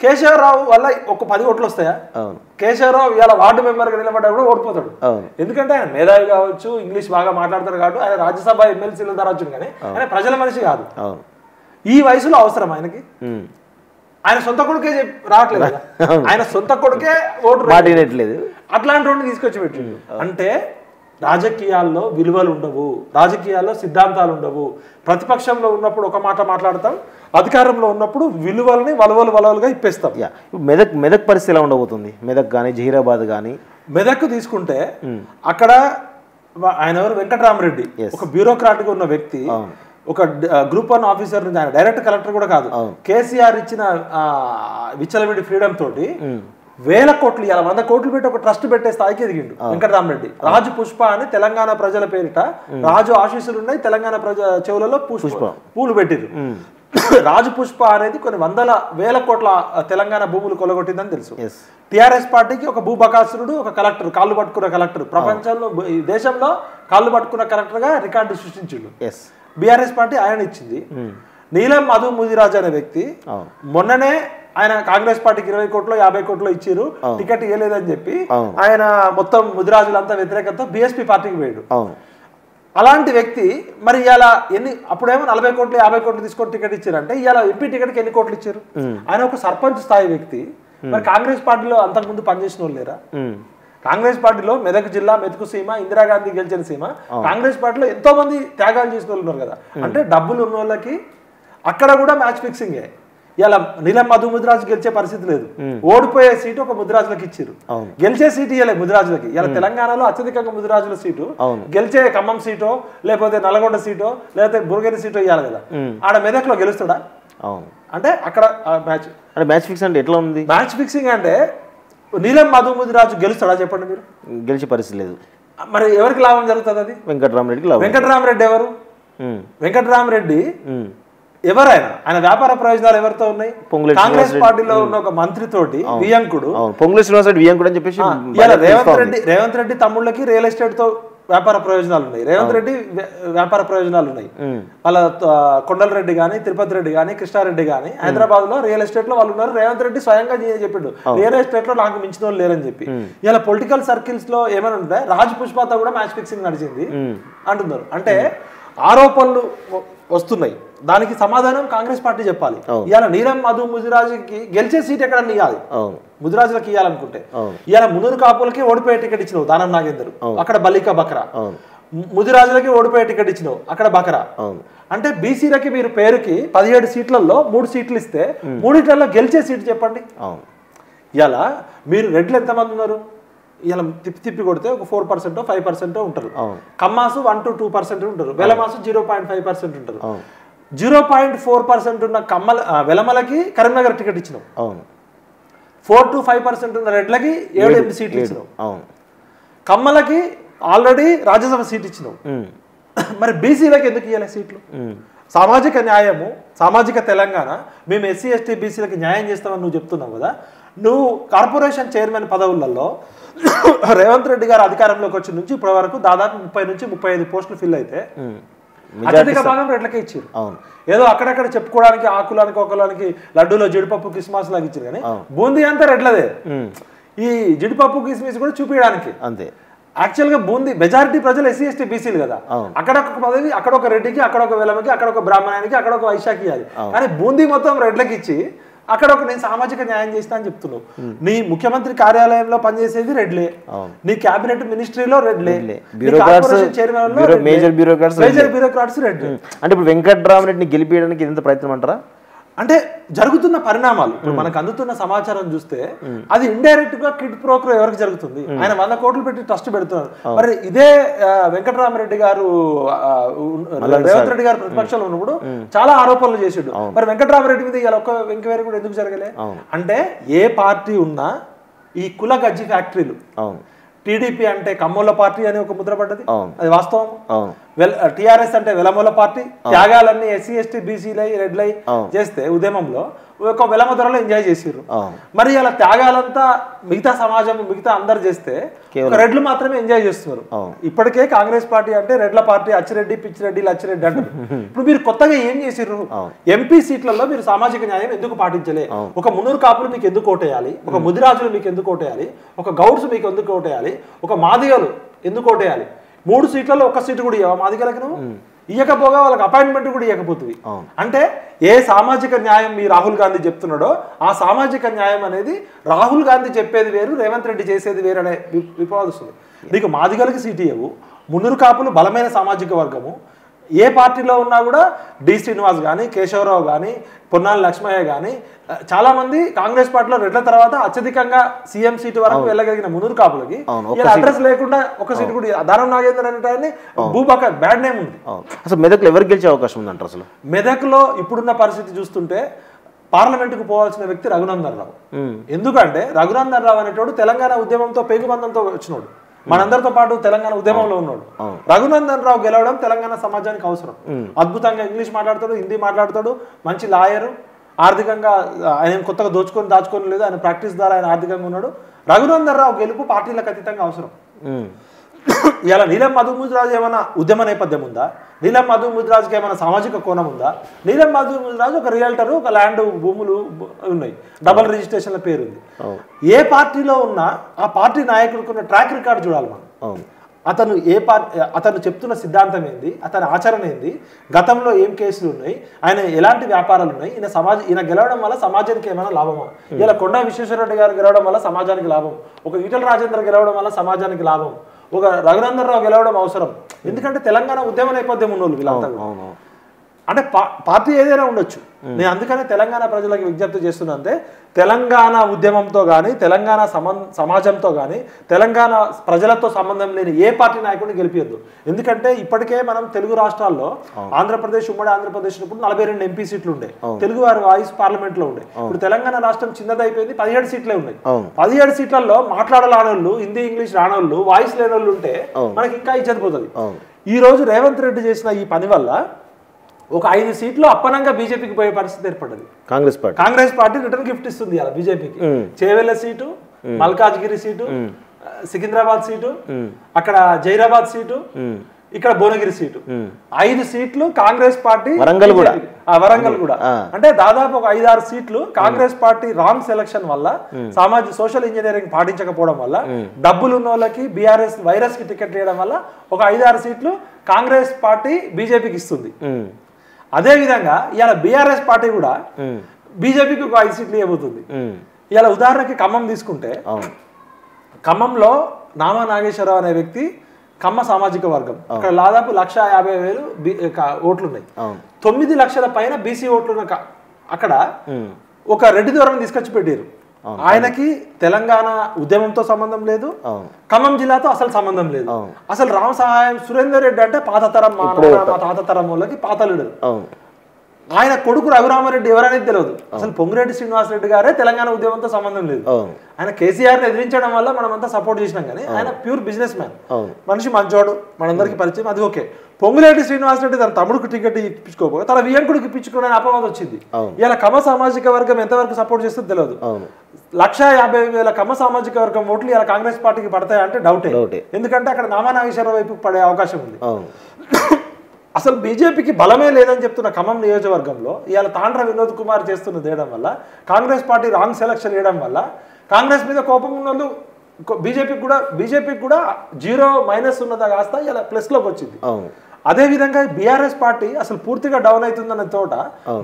కేశవరావు వల్ల ఒక 10 ఓట్లు వస్తాయా? కేశవరావు ఇవాళ వార్డు మెంబర్ గా నిలబడ్డా కూడా ఓడిపోతాడు. ఎందుకంటే ఆయన మేధావి కావచ్చు, ఇంగ్లీష్ బాగా మాట్లాడతారు కాబట్టి ఆయన రాజ్యసభ ఎమ్మెల్సీలు ధరవచ్చు, కానీ ఆయన ప్రజల మనిషి కాదు. ఈ వయసులో అవసరం ఆయనకి? ఆయన సొంత కొడుకే రావట్లేదు, ఆయన సొంత కొడుకే ఓటు మాట్లాడట్లేదు. అట్లాంటి వాడిని తీసుకొచ్చి పెట్టిండు. అంటే రాజకీయాల్లో విలువలు ఉండవు, రాజకీయాల్లో సిద్ధాంతాలు ఉండవు. ప్రతిపక్షంలో ఉన్నప్పుడు ఒక మాట మాట్లాడతాం, అధికారంలో ఉన్నప్పుడు విలువల్ని వలవలుగా ఇప్పేస్తాం. మెదక్ పరిస్థితి ఎలా ఉండబోతుంది? మెదక్ కానీ జహీరాబాద్ కానీ. మెదక్ తీసుకుంటే అక్కడ ఆయన ఎవరు, వెంకటరామరెడ్డి, ఒక బ్యూరోక్రాట్ గా ఉన్న వ్యక్తి, ఒక గ్రూప్ 1 ఆఫీసర్ నుంచి ఆయన డైరెక్ట్ కలెక్టర్ కూడా కాదు. కేసీఆర్ ఇచ్చిన విచ్చలవిడి ఫ్రీడమ్ తోటి 1000 కోట్లు, 100 కోట్లు పెట్టి ఒక ట్రస్ట్ పెట్టే స్థాయికి ఎదిగిండు వెంకటరామరెడ్డి. రాజు పుష్ప అని తెలంగాణ ప్రజల పేరిట రాజు ఆశీస్సులు ఉన్నాయి, తెలంగాణ చెవులలో పూలు పెట్టిరు. రాజు పుష్ప అనేది కొన్ని 100,000 కోట్ల తెలంగాణ భూములు కొలగొట్టిందని తెలుసు. టిఆర్ఎస్ పార్టీకి ఒక భూబకాసురుడు, ఒక కలెక్టర్, కాళ్ళు పట్టుకున్న కలెక్టర్, ప్రపంచంలో దేశంలో కాళ్ళు పట్టుకున్న కలెక్టర్ గా రికార్డు సృష్టించిండు. బీఆర్ఎస్ పార్టీ ఆయన ఇచ్చింది. నీలం మధు ముదిరాజ్ అనే వ్యక్తి మొన్ననే ఆయన కాంగ్రెస్ పార్టీకి 20 కోట్లు 50 కోట్లు ఇచ్చారు, టికెట్ ఇవ్వలేదని చెప్పి ఆయన మొత్తం ముదిరాజులంతా వ్యతిరేకతతో బీఎస్పీ పార్టీకి పోయాడు. అలాంటి వ్యక్తి మరి ఇవాళ అప్పుడేమో 40 కోట్లు 50 కోట్లు తీసుకొని టికెట్ ఇచ్చారంటే ఇవాళ ఎంపీ టికెట్కి ఎన్ని కోట్లు ఇచ్చారు? ఆయన ఒక సర్పంచ్ స్థాయి వ్యక్తి. మరి కాంగ్రెస్ పార్టీలో అంతకుముందు పనిచేసిన వాళ్ళు లేరా? కాంగ్రెస్ పార్టీలో మెదక్ జిల్లా, మెతుకు సీమ, ఇందిరాగాంధీ గెలిచిన సీమ, కాంగ్రెస్ పార్టీలో ఎంతో మంది త్యాగాలు చేసిన వాళ్ళు ఉన్నారు కదా. అంటే డబ్బులు ఉన్న వాళ్ళకి అక్కడ కూడా మ్యాచ్ ఫిక్సింగే. ఇలా నీలం మధు ముదిరాజు గెలిచే పరిస్థితి లేదు. ఓడిపోయే సీటు ఒక ముదిరాజులకు ఇచ్చారు, గెలిచే సీటు ఇవ్వలే ముదిరాజులకి. ఇలా తెలంగాణలో అత్యధికంగా ముదిరాజుల సీటు, గెలిచే ఖమ్మం సీటో లేకపోతే నల్గొండ సీటో లేకపోతే బుర్గేరి సీటో ఇవ్వాలి కదా. ఆడ మెదక్లో గెలుస్తాడా? అంటే అక్కడ మ్యాచ్ ఫిక్స్ అంటే ఎట్లా ఉంది? మ్యాచ్ ఫిక్సింగ్ అంటే నీలం మధు ముదిరాజు గెలుస్తాడా చెప్పండి మీరు? గెలిచే పరిస్థితి లేదు. మరి ఎవరికి లాభం జరుగుతుంది? అది వెంకటరామరెడ్డికి. వెంకటరామరెడ్డి ఎవరు? వెంకటరామరెడ్డి ఎవరైనా ఆయన వ్యాపార ప్రయోజనాలు ఎవరితో ఉన్నాయి? కాంగ్రెస్ పార్టీలో ఉన్న ఒక మంత్రి తోటి వియంకుడు, పొంగులేటి శ్రీనివాసరెడ్డి వియంకుడు అని చెప్పేసి రేవంత్ రెడ్డి తమ్ముళ్ళకి రియల్ ఎస్టేట్ తో వ్యాపార ప్రయోజనాలు ఉన్నాయి. రేవంత్ రెడ్డి వ్యాపార ప్రయోజనాలు ఉన్నాయి. వాళ్ళ కొండల రెడ్డి గానీ, తిరుపతి రెడ్డి గానీ, కృష్ణారెడ్డి గానీ హైదరాబాద్ లో రియల్ ఎస్టేట్ లో వాళ్ళు ఉన్నారు. రేవంత్ రెడ్డి స్వయంగా చెప్పిండు రియల్ ఎస్టేట్ లో నాకు మించిన వాళ్ళు లేరని చెప్పి. ఇలా పొలిటికల్ సర్కిల్స్ లో ఏమైనా ఉంటాయి, రాజ్ పుష్పతో కూడా మ్యాచ్ ఫిక్సింగ్ నడిచింది అంటున్నారు. అంటే ఆరోపణలు వస్తున్నాయి, దానికి సమాధానం కాంగ్రెస్ పార్టీ చెప్పాలి. ఇవాళ నీలం మధు ముదిరాజుకి గెలిచే సీట్ ఎక్కడ ఇవ్వాలి? ముదిరాజులకు ఇవ్వాలనుకుంటే ఇవాళ మునూరు కాపులకి ఓడిపోయే టికెట్ ఇచ్చినావు దానం నాగేందర్, అక్కడ బలిక బకరా. ముదిరాజులకి ఓడిపోయే టికెట్ ఇచ్చినావు, అక్కడ బకరా. అంటే బీసీలకి మీరు పేరుకి 17 సీట్లలో 3 సీట్లు ఇస్తే 3 గెలిచే సీట్ చెప్పండి. ఇవాళ మీరు రెడ్లు ఎంతమంది ఉన్నారు? ఇలా తిప్పి కొడితే ఒక 4% 5% ఉంటారు. కమ్మాసు 1 to 2% ఉంటారు. వెలమాసు 0.5% ఉంటారు. 0.4% ఉన్న వెలమలకి కరీంనగర్ టికెట్ ఇచ్చినాం. 4 to 5% ఉన్న రెడ్లకి 7-8 సీట్లు ఇచ్చినాం. కమ్మలకి ఆల్రెడీ రాజ్యసభ సీట్ ఇచ్చినాం. మరి బీసీలకి ఎందుకు ఇవ్వలే సీట్లు? సామాజిక న్యాయము, సామాజిక తెలంగాణ, మేము ఎస్సీ ఎస్టీ బీసీలకి న్యాయం చేస్తామని నువ్వు చెప్తున్నావు కదా. నువ్వు కార్పొరేషన్ చైర్మన్ పదవులలో రేవంత్ రెడ్డి గారు అధికారంలోకి వచ్చిన నుంచి ఇప్పటి వరకు దాదాపు 30 నుంచి 35 పోస్టులు ఫిల్ అయితే అత్యధిక భాగం రెడ్లకే ఇచ్చారు. ఏదో అక్కడక్కడ చెప్పుకోవడానికి ఆ కులానికి ఒక కులానికి లడ్డూలో జీడిపప్పు కిస్మాస్ లాగా ఇచ్చారు, కానీ బూందీ అంతా రెడ్లదే. ఈ జీడిపప్పు కిస్మిస్ కూడా చూపించడానికి అంతే. యాక్చువల్ గా బూందీ మెజారిటీ ప్రజలు ఎస్సీ ఎస్టీ బీసీలు కదా. అక్కడ ఒక పదవి, అక్కడ ఒక రెడ్డికి, అక్కడ ఒక వెలమకి, అక్కడ ఒక బ్రాహ్మణానికి, అక్కడ ఒక వైశాఖి ఇవ్వాలి. కానీ బూందీ మొత్తం రెడ్లకి ఇచ్చి అక్కడ ఒక నేను సామాజిక న్యాయం చేస్తా అని చెప్తున్నావు. నీ ముఖ్యమంత్రి కార్యాలయంలో పనిచేసేది రెడ్లే, నీ క్యాబినెట్ మినిస్ట్రీలో రెడ్లే, మేజర్ బ్యూరోక్రాట్స్ రెడ్లే. అంటే ఇప్పుడు వెంకటరామరెడ్డిని గెలిపించడానికి ఎంత ప్రయత్నం అంటారా? అంటే జరుగుతున్న పరిణామాలు ఇప్పుడు మనకు అందుతున్న సమాచారం చూస్తే అది ఇండైరెక్ట్ గా కిడ్ ప్రోకర్ ఎవరికి జరుగుతుంది. ఆయన 100 కోట్లు పెట్టి ట్రస్ట్ పెడుతున్నారు. మరి ఇదే వెంకటరామరెడ్డి గారు రేవంత్ రెడ్డి గారు ప్రతిపక్షంలో ఉన్నప్పుడు చాలా ఆరోపణలు చేసిండు. మరి వెంకటరామరెడ్డి మీద ఇలా ఒక్క ఎంక్వైరీ కూడా ఎందుకు జరగలే? అంటే ఏ పార్టీ ఉన్నా ఈ కుల గజ్జి ఫ్యాక్టరీలు, టీడీపీ అంటే కమ్మోళ్ళ పార్టీ అని ఒక ముద్ర పడ్డది, అది వాస్తవం. టిఆర్ఎస్ అంటే వెలమూల పార్టీ, త్యాగాలన్నీ ఎస్సీ ఎస్టీ బీసీలై రెడ్లై చేస్తే ఉద్యమంలో ఒక వెలమ ధరలో ఎంజాయ్ చేసిర్రు. మరి అలా త్యాగాలంతా మిగతా సమాజం మిగతా అందరు చేస్తే రెడ్లు మాత్రమే ఎంజాయ్ చేస్తున్నారు. ఇప్పటికే కాంగ్రెస్ పార్టీ అంటే రెడ్ల పార్టీ, అచ్చిరెడ్డి పిచ్చిరెడ్డి లచ్చిరెడ్డి అంటారు. ఇప్పుడు మీరు కొత్తగా ఏం చేసిర్రు? ఎంపీ సీట్లలో మీరు సామాజిక న్యాయం ఎందుకు పాటించలే? ఒక మున్నూరు కాపులు మీకు ఎందుకు ఓటేయాలి? ఒక ముదిరాజులు మీకు ఎందుకు ఓటేయాలి? ఒక గౌడ్స్ మీకు ఎందుకు ఓటేయాలి? ఒక మాదిగలు ఎందుకు ఓటేయాలి? 3 సీట్లలో 1 సీటు కూడా ఇవ్వ మాదిగలకు నువ్వు ఇవ్వకపోగా వాళ్ళకి అపాయింట్మెంట్ కూడా ఇవ్వకపోతుంది. అంటే ఏ సామాజిక న్యాయం మీ రాహుల్ గాంధీ చెప్తున్నాడో ఆ సామాజిక న్యాయం అనేది రాహుల్ గాంధీ చెప్పేది వేరు, రేవంత్ రెడ్డి చేసేది వేరు అనే వివాదిస్తుంది. నీకు మాదిగలకి సీటు ఇవ్వవు, మున్నూరు కాపులు బలమైన సామాజిక వర్గము, ఏ పార్టీలో ఉన్నా కూడా డి శ్రీనివాస్ కానీ, కేశవరావు కానీ, పొన్నాల లక్ష్మయ్య కానీ చాలా మంది కాంగ్రెస్ పార్టీలో రెడ్ల తర్వాత అత్యధికంగా సీఎం సీటు వరకు వెళ్ళగలిగిన మున్నూరు కాపులకి అడ్రస్ లేకుండా 1 సీటు కూడా దానం నాగేందర్ అనే భూబాక బ్యాడ్ నేమ్ ఉంది. అసలు మెదక్లో ఎవరు గెలిచే అవకాశం ఉందంటారు? అసలు మెదక్లో ఇప్పుడున్న పరిస్థితి చూస్తుంటే పార్లమెంటుకు పోవాల్సిన వ్యక్తి రఘునందన్ రావు. ఎందుకంటే రఘునందన్ రావు అనేటోడు తెలంగాణ ఉద్యమంతో పేగుబంధంతో వచ్చినోడు, మనందరితో పాటు తెలంగాణ ఉద్యమంలో ఉన్నాడు. రఘునందన్ రావు గెలవడం తెలంగాణ సమాజానికి అవసరం. అద్భుతంగా ఇంగ్లీష్ మాట్లాడతాడు, హిందీ మాట్లాడతాడు, మంచి లాయరు, ఆర్థికంగా ఆయన కొత్తగా దాచుకొని లేదు, ఆయన ప్రాక్టీస్ ద్వారా ఆయన ఆర్థికంగా ఉన్నాడు. రఘునందన్ రావు గెలుపు పార్టీలకు అతీతంగా అవసరం. ఇలా నీలం మధు ముదిరాజు ఏమైనా ఉద్యమ నేపథ్యం ఉందా? నీలం మధు ముదిరాజుకి ఏమైనా సామాజిక కోణం ఉందా? నీలం మధు ముదిరాజు ఒక రియల్టరు, ఒక ల్యాండ్ భూములు ఉన్నాయి, డబుల్ రిజిస్ట్రేషన్ల పేరు ఉంది. ఏ పార్టీలో ఉన్నా ఆ పార్టీ నాయకుడికి ఉన్న ట్రాక్ రికార్డ్ చూడాలి మనం. అతను అతను చెప్తున్న సిద్ధాంతం ఏంది, అతని ఆచరణ ఏంది, గతంలో ఏం కేసులు ఉన్నాయి, ఆయన ఎలాంటి వ్యాపారాలు ఉన్నాయి, ఈయన గెలవడం వల్ల సమాజానికి ఏమైనా లాభమా? ఇలా కొండా విశ్వేశ్వరరెడ్డి గారు గెలవడం వల్ల సమాజానికి లాభం, ఒక ఈటల రాజేందర్ గెలవడం వల్ల సమాజానికి లాభం, ఒక రఘునందన్ రావు గెలవడం అవసరం. ఎందుకంటే తెలంగాణ ఉద్యమ నేపథ్యం ఉన్నోళ్ళు వీళ్ళంతా. అంటే పార్టీ ఏదైనా ఉండొచ్చు. నేను అందుకనే తెలంగాణ ప్రజలకు విజ్ఞప్తి చేస్తున్నా, అంటే తెలంగాణ ఉద్యమంతో కానీ, తెలంగాణ సమాజంతో కానీ, తెలంగాణ ప్రజలతో సంబంధం లేని ఏ పార్టీ నాయకుడిని గెలిపియద్దు. ఎందుకంటే ఇప్పటికే మనం తెలుగు రాష్ట్రాల్లో ఆంధ్రప్రదేశ్, ఉమ్మడి ఆంధ్రప్రదేశ్ ఇప్పుడు 42 ఎంపీ సీట్లు ఉండే, తెలుగు వారి వాయిస్ పార్లమెంట్ లో ఉండే. ఇప్పుడు తెలంగాణ రాష్ట్రం చిన్నదైపోయింది, 17 సీట్లే ఉన్నాయి. 17 సీట్లలో మాట్లాడలేనోళ్ళు, హిందీ ఇంగ్లీష్ రానోళ్ళు, వాయిస్ లేనోళ్ళు ఉంటే మనకి ఇంకా ఇచ్చేది పోతుంది. ఈ రోజు రేవంత్ రెడ్డి చేసిన ఈ పని వల్ల ఒక 5 సీట్లు అప్పనంగా బీజేపీకి పోయే పరిస్థితి ఏర్పడ్డది. కాంగ్రెస్ పార్టీ రిటర్న్ గిఫ్ట్ ఇస్తుంది అలా బీజేపీకి. Chevella seat, Malkajgiri seat, Secunderabad seat, అక్కడ జైరాబాద్ సీటు, ఇక్కడ భువనగిరి సీటు, 5 సీట్లు కాంగ్రెస్ పార్టీ. వరంగల్ కూడా అంటే దాదాపు ఒక 5-6 సీట్లు కాంగ్రెస్ పార్టీ రాంగ్ సెలక్షన్ వల్ల, సోషల్ ఇంజనీరింగ్ పాటించకపోవడం వల్ల, డబ్బులు ఉన్న వాళ్ళకి బీఆర్ఎస్ వైరస్ కి టికెట్ వేయడం వల్ల ఒక 5-6 సీట్లు కాంగ్రెస్ పార్టీ బీజేపీకి ఇస్తుంది. అదే విధంగా ఇవాళ బీఆర్ఎస్ పార్టీ కూడా బీజేపీకి ఒక 5 సీట్లు ఇవ్వబోతుంది. ఇవాళ ఉదాహరణకి ఖమ్మం తీసుకుంటే, ఖమ్మంలో నామా నాగేశ్వరరావు అనే వ్యక్తి కమ్మ సామాజిక వర్గం, అక్కడ దాదాపు 150,000 ఓట్లున్నాయి. 9 లక్షల పైన బీసీ ఓట్లు అక్కడ ఒక రెడ్డి దూరం తీసుకొచ్చి పెట్టారు. ఆయనకి తెలంగాణ ఉద్యమంతో సంబంధం లేదు, ఖమ్మం జిల్లాతో అసలు సంబంధం లేదు. అసలు రామ సహాయం సురేందర్ రెడ్డి అంటే పాత తరం, మా తాత తరం వాళ్ళకి పాత లీడర్. ఆయన కొడుకు రఘురామరెడ్డి ఎవరనేది తెలియదు. అసలు పొంగిరెడ్డి శ్రీనివాస్ రెడ్డి గారే తెలంగాణ ఉద్యమంతో సంబంధం లేదు. ఆయన కేసీఆర్ ని ఎదిరించడం వల్ల మనం అంతా సపోర్ట్ చేసినాం, కానీ ఆయన ప్యూర్ బిజినెస్ మ్యాన్, మనిషి మంచోడు, మనందరికి పరిచయం, అది ఓకే. పొంగిరెడ్డి శ్రీనివాస్ రెడ్డి తన తమ్ముడికి టికెట్ ఇప్పించుకోకపోతే తన వియంకుడికి ఇప్పించుకోవడానికి అపవాదం వచ్చింది. ఇలా కమ్మ సామాజిక వర్గం ఎంతవరకు సపోర్ట్ చేస్తుందో తెలియదు. 150,000 కమ్మ సామాజిక వర్గం ఓట్లు ఇలా కాంగ్రెస్ పార్టీకి పడతాయంటే డౌటే. ఎందుకంటే అక్కడ నామా నాగేశ్వరరావు వైపు పడే అవకాశం ఉంది. అసలు బీజేపీకి బలమే లేదని చెప్తున్న ఖమ్మం నియోజకవర్గంలో ఇవాళ తాండ్ర వినోద్ కుమార్ చేస్తున్నది వేయడం వల్ల, కాంగ్రెస్ పార్టీ రాంగ్ సెలక్షన్ వేయడం వల్ల కాంగ్రెస్ మీద కోపం ఉన్న వాళ్ళు బీజేపీకి కూడా 0- ఉన్నదా కాస్త ఇలా ప్లస్లోకి వచ్చింది. అదే విధంగా బీఆర్ఎస్ పార్టీ అసలు పూర్తిగా డౌన్ అవుతుందన్న చోట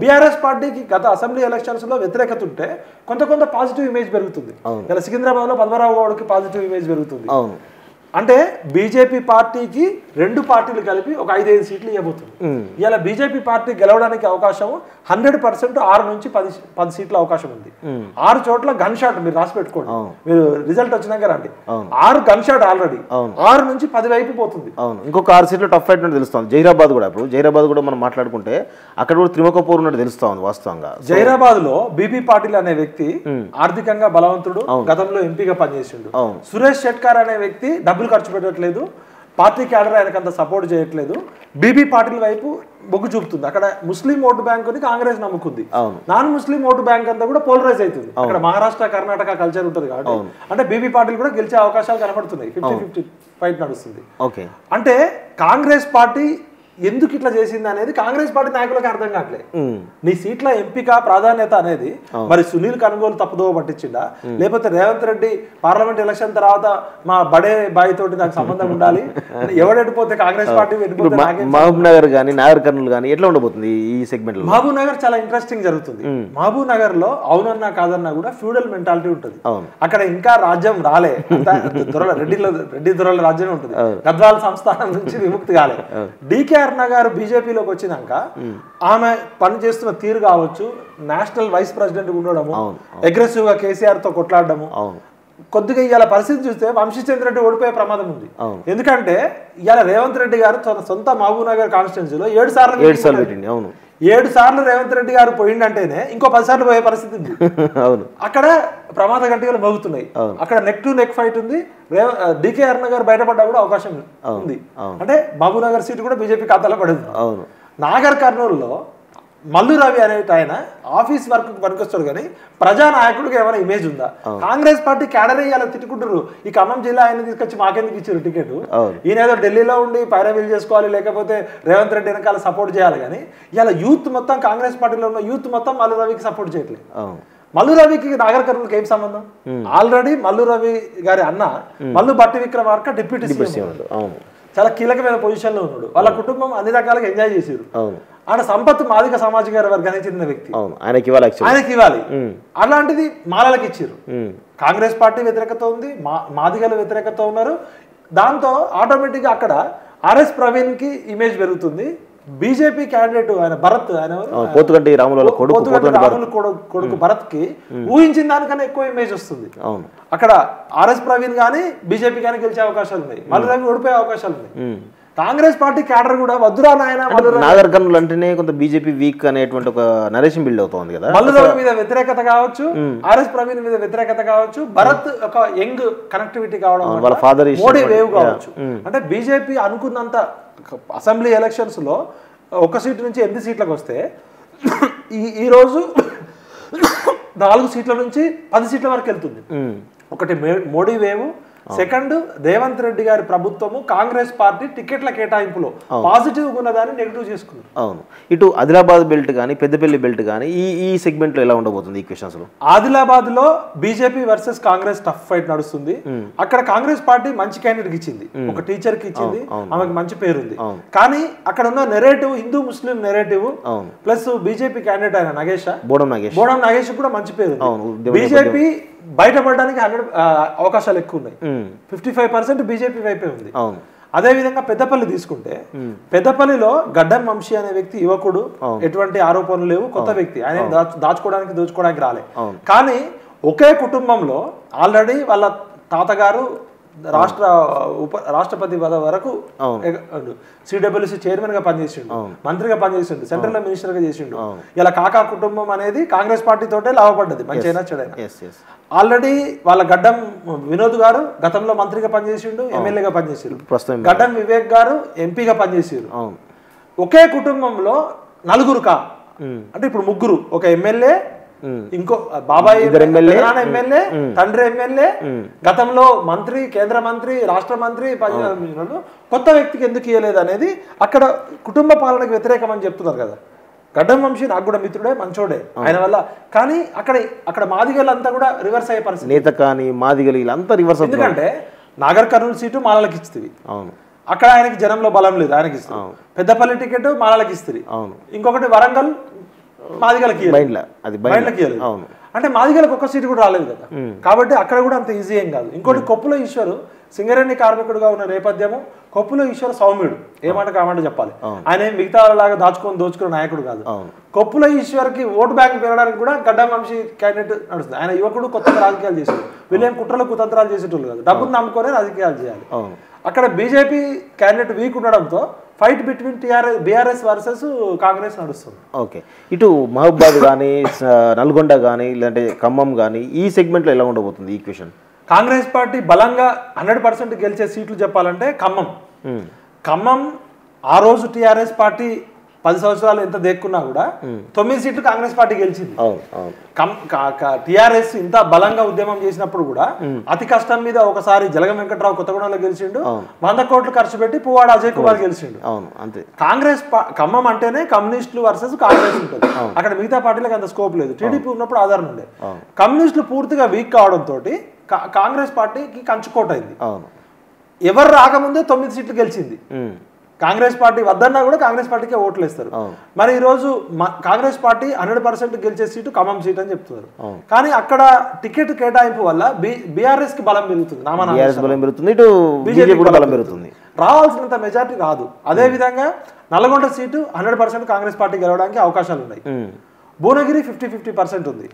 బీఆర్ఎస్ పార్టీకి గత అసెంబ్లీ ఎలక్షన్స్ లో వ్యతిరేకత ఉంటే కొంత పాజిటివ్ ఇమేజ్ పెరుగుతుంది. ఇలా సికింద్రాబాద్ లో పద్మరావు గౌడ్కి పాజిటివ్ ఇమేజ్ పెరుగుతుంది. అంటే బీజేపీ పార్టీకి 2 పార్టీలు కలిపి ఒక 5 సీట్లు ఇవ్వబోతుంది. ఇలా బీజేపీ పార్టీ గెలవడానికి అవకాశం 100% 6 నుంచి 10 సీట్ల అవకాశం ఉంది. 6 చోట్ల గన్ షాట్ మీరు రాసి పెట్టుకోండి, మీరు రిజల్ట్ వచ్చినాక రండి. 6 గన్ షాట్ ఆల్రెడీ 6 నుంచి 10 వైపు పోతుంది. అవును, ఇంకొక 6 సీట్లు టఫ్ ఫైట్ ఉన్నట్టు తెలుస్తుంది. జైరాబాద్ కూడా, ఇప్పుడు జైరాబాద్ కూడా మనం మాట్లాడుకుంటే అక్కడ కూడా త్రిముఖపూర్ ఉన్నట్టు తెలుస్తుంది వాస్తవంగా. జైరాబాద్ లో బీపీ పాటిల్ అనే వ్యక్తి ఆర్థికంగా బలవంతుడు, గతంలో ఎంపీగా పనిచేసిండు. సురేష్ షెట్కార్ అనే వ్యక్తి డబ్బులు ఖర్చు పెట్టట్లేదు, పార్టీ క్యాడర్ ఆయనకు అంత సపోర్ట్ చేయట్లేదు, బీబీ పాటిల్ వైపు మొగ్గు చూపుతుంది. అక్కడ ముస్లిం ఓటు బ్యాంక్ ని కాంగ్రెస్ నమ్ముకుంది, నాన్ ముస్లిం ఓటు బ్యాంక్ అంతా కూడా పోలరైజ్ అవుతుంది. అక్కడ మహారాష్ట్ర కర్ణాటక కల్చర్ ఉంటుంది కాబట్టి అంటే బీబీ పాటిల్ కూడా గెలిచే అవకాశాలు కనబడుతున్నాయి. 50-50 ఫైట్ నడుస్తుంది. అంటే కాంగ్రెస్ పార్టీ ఎందుకు ఇట్లా చేసింది అనేది కాంగ్రెస్ పార్టీ నాయకులకు అర్థం కావట్లేదు. నీ సీట్ల ఎంపిక ప్రాధాన్యత అనేది మరి సునీల్ కనుగోలు తప్పుదోవ పట్టించిందా, లేకపోతే రేవంత్ రెడ్డి పార్లమెంట్ ఎలక్షన్ తర్వాత మా బడే బాయ్ తోటి నాకు సంబంధం ఉండాలి, ఎవడెడిపోతే కాంగ్రెస్ పార్టీ మహబూబ్ నగర్ కానీ నాగర్ కర్నూలు కానీ ఎట్లా ఉండబోతుంది ఈ సెగ్మెంట్ లో? మహబూబ్ నగర్ చాలా ఇంట్రెస్టింగ్ జరుగుతుంది. మహబూబ్ నగర్ లో అవునన్నా కాదన్నా కూడా ఫ్యూడల్ మెంటాలిటీ ఉంటుంది. అక్కడ ఇంకా రాజ్యం రాలే, రెడ్డి దొరల రాజ్యమే ఉంటుంది. గద్వాల సంస్థానం నుంచి విముక్తి కాలే. డీకే గారు బీజేపీలోకి వచ్చినాక ఆమె పని చేస్తున్న తీరు కావచ్చు, నేషనల్ వైస్ ప్రెసిడెంట్ ఉండడము, అగ్రెసివ్ గా కేసీఆర్ తో కొట్లాడము, కొద్దిగా ఇవాళ పరిస్థితి చూస్తే వంశీచంద్ర రెడ్డి ఓడిపోయే ప్రమాదం ఉంది. ఎందుకంటే ఇవాళ రేవంత్ రెడ్డి గారు సొంత మహబూబ్ నగర్ కాన్స్టిట్యున్సీలో 7 సార్లు రేవంత్ రెడ్డి గారు పోయిందంటేనే ఇంకో 10 సార్లు పోయే పరిస్థితి ఉంది. అక్కడ ప్రమాద గంటలు మోగుతున్నాయి. అక్కడ నెక్ టు నెక్ ఫైట్ ఉంది. డీకే అరుణ గారు బయటపడ్డా కూడా అవకాశం ఉంది. అంటే మహబూబ్ నగర్ సీట్ కూడా బీజేపీ ఖాతాలో పడింది. నాగర్ కర్నూలులో మల్లు రవి అనే ఆయన ఆఫీస్ వర్క్ పనికొస్తాడు కానీ ప్రజానాయకుడికి ఏమైనా ఇమేజ్ ఉందా? కాంగ్రెస్ పార్టీ క్యాడర్ అయ్యాలో తిట్టుకుంటారు. ఈ ఖమ్మం జిల్లా ఆయన తీసుకొచ్చి మాకెందుకు ఇచ్చారు టికెట్, ఈయన ఏదో ఢిల్లీలో ఉండి పైరవీలు చేసుకోవాలి, లేకపోతే రేవంత్ రెడ్డి వెనకాల సపోర్ట్ చేయాలి. కానీ ఇలా యూత్ మొత్తం కాంగ్రెస్ పార్టీలో ఉన్న యూత్ మొత్తం మల్లు రవికి సపోర్ట్ చేయట్లేదు. మల్లు రవికి నాగర్ కర్నూలుకి ఏం సంబంధం? ఆల్రెడీ మల్లు రవి గారి అన్న మల్లు భట్టి విక్రమార్క డిప్యూటీ సీఎం, చాలా కీలకమైన పొజిషన్ లో ఉన్నాడు. వాళ్ళ కుటుంబం అన్ని రకాలుగా ఎంజాయ్ చేశారు. ఆయన సంపత్ మాదిక సామాజిక వర్గానికి చెందిన వ్యక్తి, ఆయనకి ఇవ్వాలి. అలాంటిది మాలలకు ఇచ్చారు. కాంగ్రెస్ పార్టీ వ్యతిరేకత ఉంది, మాదిగల వ్యతిరేకత ఉన్నారు. దాంతో ఆటోమేటిక్ గా అక్కడ ఆర్ఎస్ ప్రవీణ్ కి ఇమేజ్ పెరుగుతుంది. బీజేపీ క్యాండిడేట్ ఆయన భరత్, ఆయన రాములు కొడుకు భరత్ కి ఊహించిన దానికన్నా ఎక్కువ ఇమేజ్ వస్తుంది. అక్కడ ఆర్ఎస్ ప్రవీణ్ గానీ బీజేపీ కానీ గెలిచే అవకాశాలు ఉన్నాయి, మల్లు రవి ఓడిపోయే అవకాశాలు ఉన్నాయి. కాంగ్రెస్ పార్టీ క్యాడర్ కూడా వద్దురా నాయన, నాగర్ కర్నూలు అంటేనే కొంత బీజేపీ వీక్ అనేటువంటి ఒక నరేషన్ బిల్డ్ అవుతుంది కదా. మల్లు రవి మీద వ్యతిరేకత కావచ్చు, ఆర్ఎస్ ప్రవీణ్ మీద వ్యతిరేకత కావచ్చు, భరత్ ఒక యంగ్ కనెక్టివిటీ కావడం, వాళ్ళ ఫాదర్ మోడీ వేవ్ కావచ్చు. అంటే బీజేపీ అనుకున్నంత అసెంబ్లీ ఎలక్షన్స్ లో 1 సీటు నుంచి 8 సీట్లకు వస్తే ఈ రోజు 4 సీట్ల నుంచి 10 సీట్ల వరకు వెళ్తుంది. ఒకటి మోడీ వేవ్, సెకండ్ రేవంత్ రెడ్డి గారి ప్రభుత్వము కాంగ్రెస్ పార్టీ టికెట్ల కేటాయింపులో పాజిటివ్ ఉన్నదాన్ని నెగిటివ్ చేసుకున్నారు. అవును, ఇటు ఆదిలాబాద్ బెల్ట్ కానీ పెద్దపల్లి బెల్ట్ కానీ ఈ సెగ్మెంట్ లో ఎలా ఉండబోతుంది ఈక్వేషన్స్ లో? ఆదిలాబాద్ లో BJP versus Congress tough fight నడుస్తుంది. అక్కడ కాంగ్రెస్ పార్టీ మంచి క్యాండిడేట్ ఇచ్చింది, ఒక టీచర్ కి ఇచ్చింది, ఆమెకు మంచి పేరు ఉంది. కానీ అక్కడ ఉన్న నెరేటివ్ హిందూ ముస్లిం నెరేటివ్ ప్లస్ బీజేపీ క్యాండిడేట్ అయిన బోడం నాగేష్ కూడా మంచి పేరు ఉంది. బీజేపీ బయటపడడానికి అవకాశాలు ఎక్కువ ఉన్నాయి. 55% బీజేపీ వైపే ఉంది. అదే విధంగా పెద్దపల్లి తీసుకుంటే పెద్దపల్లిలో గడ్డం వంశీ అనే వ్యక్తి యువకుడు, ఎటువంటి ఆరోపణలు లేవు, కొత్త వ్యక్తి, ఆయన దోచుకోవడానికి రాలే. కానీ ఒకే కుటుంబంలో ఆల్రెడీ వాళ్ళ తాతగారు రాష్ట్రపతి పదవి వరకు సిడబ్ల్యూసీ చైర్మన్ గా పనిచేసిండు, మంత్రిగా పనిచేసిండు, సెంట్రల్ మినిస్టర్ గా చేసిండు. ఇలా కాకా కుటుంబం అనేది కాంగ్రెస్ పార్టీ తోటే లాభపడ్డది, మంచిగా చెడైనా. ఆల్రెడీ వాళ్ళ గడ్డం వినోద్ గారు గతంలో మంత్రిగా పనిచేసిండు, ఎమ్మెల్యేగా పనిచేసిండు. గడ్డం వివేక్ గారు ఎంపీగా పనిచేసారు. ఒకే కుటుంబంలో 4 అంటే ఇప్పుడు 3, ఒక ఎమ్మెల్యే, ఇంకో బాబాయ్ ఎమ్మెల్యే, తండ్రి ఎమ్మెల్యే, గతంలో మంత్రి, కేంద్ర మంత్రి, రాష్ట్ర మంత్రి, కొత్త వ్యక్తికి ఎందుకు ఇవ్వలేదు అనేది అక్కడ కుటుంబ పాలనకు వ్యతిరేకం అని చెప్తున్నారు కదా. గడ్డం వంశీ నాకు కూడా మిత్రుడే, మంచోడే ఆయన వల్ల. కానీ అక్కడ మాదిగలంతా కూడా రివర్స్ అయ్యే పరిస్థితి. నేత కానీ మాదిగలు అంతా రివర్స్. ఎందుకంటే నాగర్ కర్నూలు సీటు మాలలకు ఇస్తుంది, అక్కడ ఆయనకి జనంలో బలం లేదు, ఆయనకి ఇస్తుంది. పెద్దపల్లి టికెట్ మాలలకు ఇస్తుంది. ఇంకొకటి వరంగల్ మాదిగలకి, అంటే మాదిగలకు 1 సీటు కూడా రాలేదు కదా. కాబట్టి అక్కడ కూడా అంత ఈజీ ఏం కాదు. ఇంకోటి కొప్పుల ఈశ్వరు సింగరేణి కార్మికుడుగా ఉన్న నేపథ్యము, కొప్పుల ఈశ్వర్ సౌమ్యుడు, ఏమాట కామాట చెప్పాలి. ఆయన మిగతా లాగా దోచుకున్న నాయకుడు కాదు. కొప్పుల ఈశ్వర్కి ఓటు బ్యాంక్ పెరగడానికి కూడా గడ్డం వంశీ క్యాండిడేట్ నడుస్తుంది. ఆయన యువకుడు, కొత్తగా రాజకీయాలు చేశారు. వీళ్ళేం కుట్రలు కుతంత్రాలు చేసేటోళ్ళు కాదు, డబ్బును నమ్ముకొని రాజకీయాలు చేయాలి. అక్కడ బీజేపీ క్యాండిడేట్ వీక్ ఉండడంతో fight between BRS versus Congress నడుస్తుంది. ఓకే, ఇటు మహబూబాద్ కానీ, నల్గొండ కానీ, లేదంటే ఖమ్మం కానీ, ఈ సెగ్మెంట్లో ఎలా ఉండబోతుంది ఈక్వేషన్? కాంగ్రెస్ పార్టీ బలంగా 100% గెలిచే సీట్లు చెప్పాలంటే ఖమ్మం ఆ రోజు టీఆర్ఎస్ పార్టీ 10 సంవత్సరాలు ఎంత దేక్కున్నా కూడా 9 సీట్లు కాంగ్రెస్ పార్టీ గెలిచింది. టీఆర్ఎస్ ఇంత బలంగా ఉద్యమం చేసినప్పుడు కూడా అతి కష్టం మీద ఒకసారి జలగం వెంకట్రావు కొత్తగూడెంలో గెలిచిండు, 100 కోట్లు ఖర్చు పెట్టి పువ్వాడ అజయ్ కుమార్ గెలిచిండు. కాంగ్రెస్ ఖమ్మం అంటేనే కమ్యూనిస్టులు వర్సెస్ కాంగ్రెస్ ఉంటుంది. అక్కడ మిగతా పార్టీలకు అంత స్కోప్ లేదు. టీడీపీ ఉన్నప్పుడు ఆధారం ఉండే. కమ్యూనిస్టులు పూర్తిగా వీక్ కావడంతో కాంగ్రెస్ పార్టీకి కంచుకోట అయింది. ఎవరు రాకముందే 9 సీట్లు గెలిచింది. కాంగ్రెస్ పార్టీ వద్దన్నా కూడా కాంగ్రెస్ పార్టీకే ఓట్లు వేస్తారు. మరి ఈ రోజు కాంగ్రెస్ పార్టీ 100% గెలిచే సీటు ఖమ్మం సీట్ అని చెప్తున్నారు. కానీ అక్కడ టికెట్ కేటాయింపు వల్ల బీఆర్ఎస్ కి బలం పెరుగుతుంది, రావాల్సినంత మెజార్టీ రాదు. అదే విధంగా నల్గొండ సీటు 100% కాంగ్రెస్ పార్టీ గెలవడానికి అవకాశాలు ఉన్నాయి. భువనగిరి 50-50% ఉంది.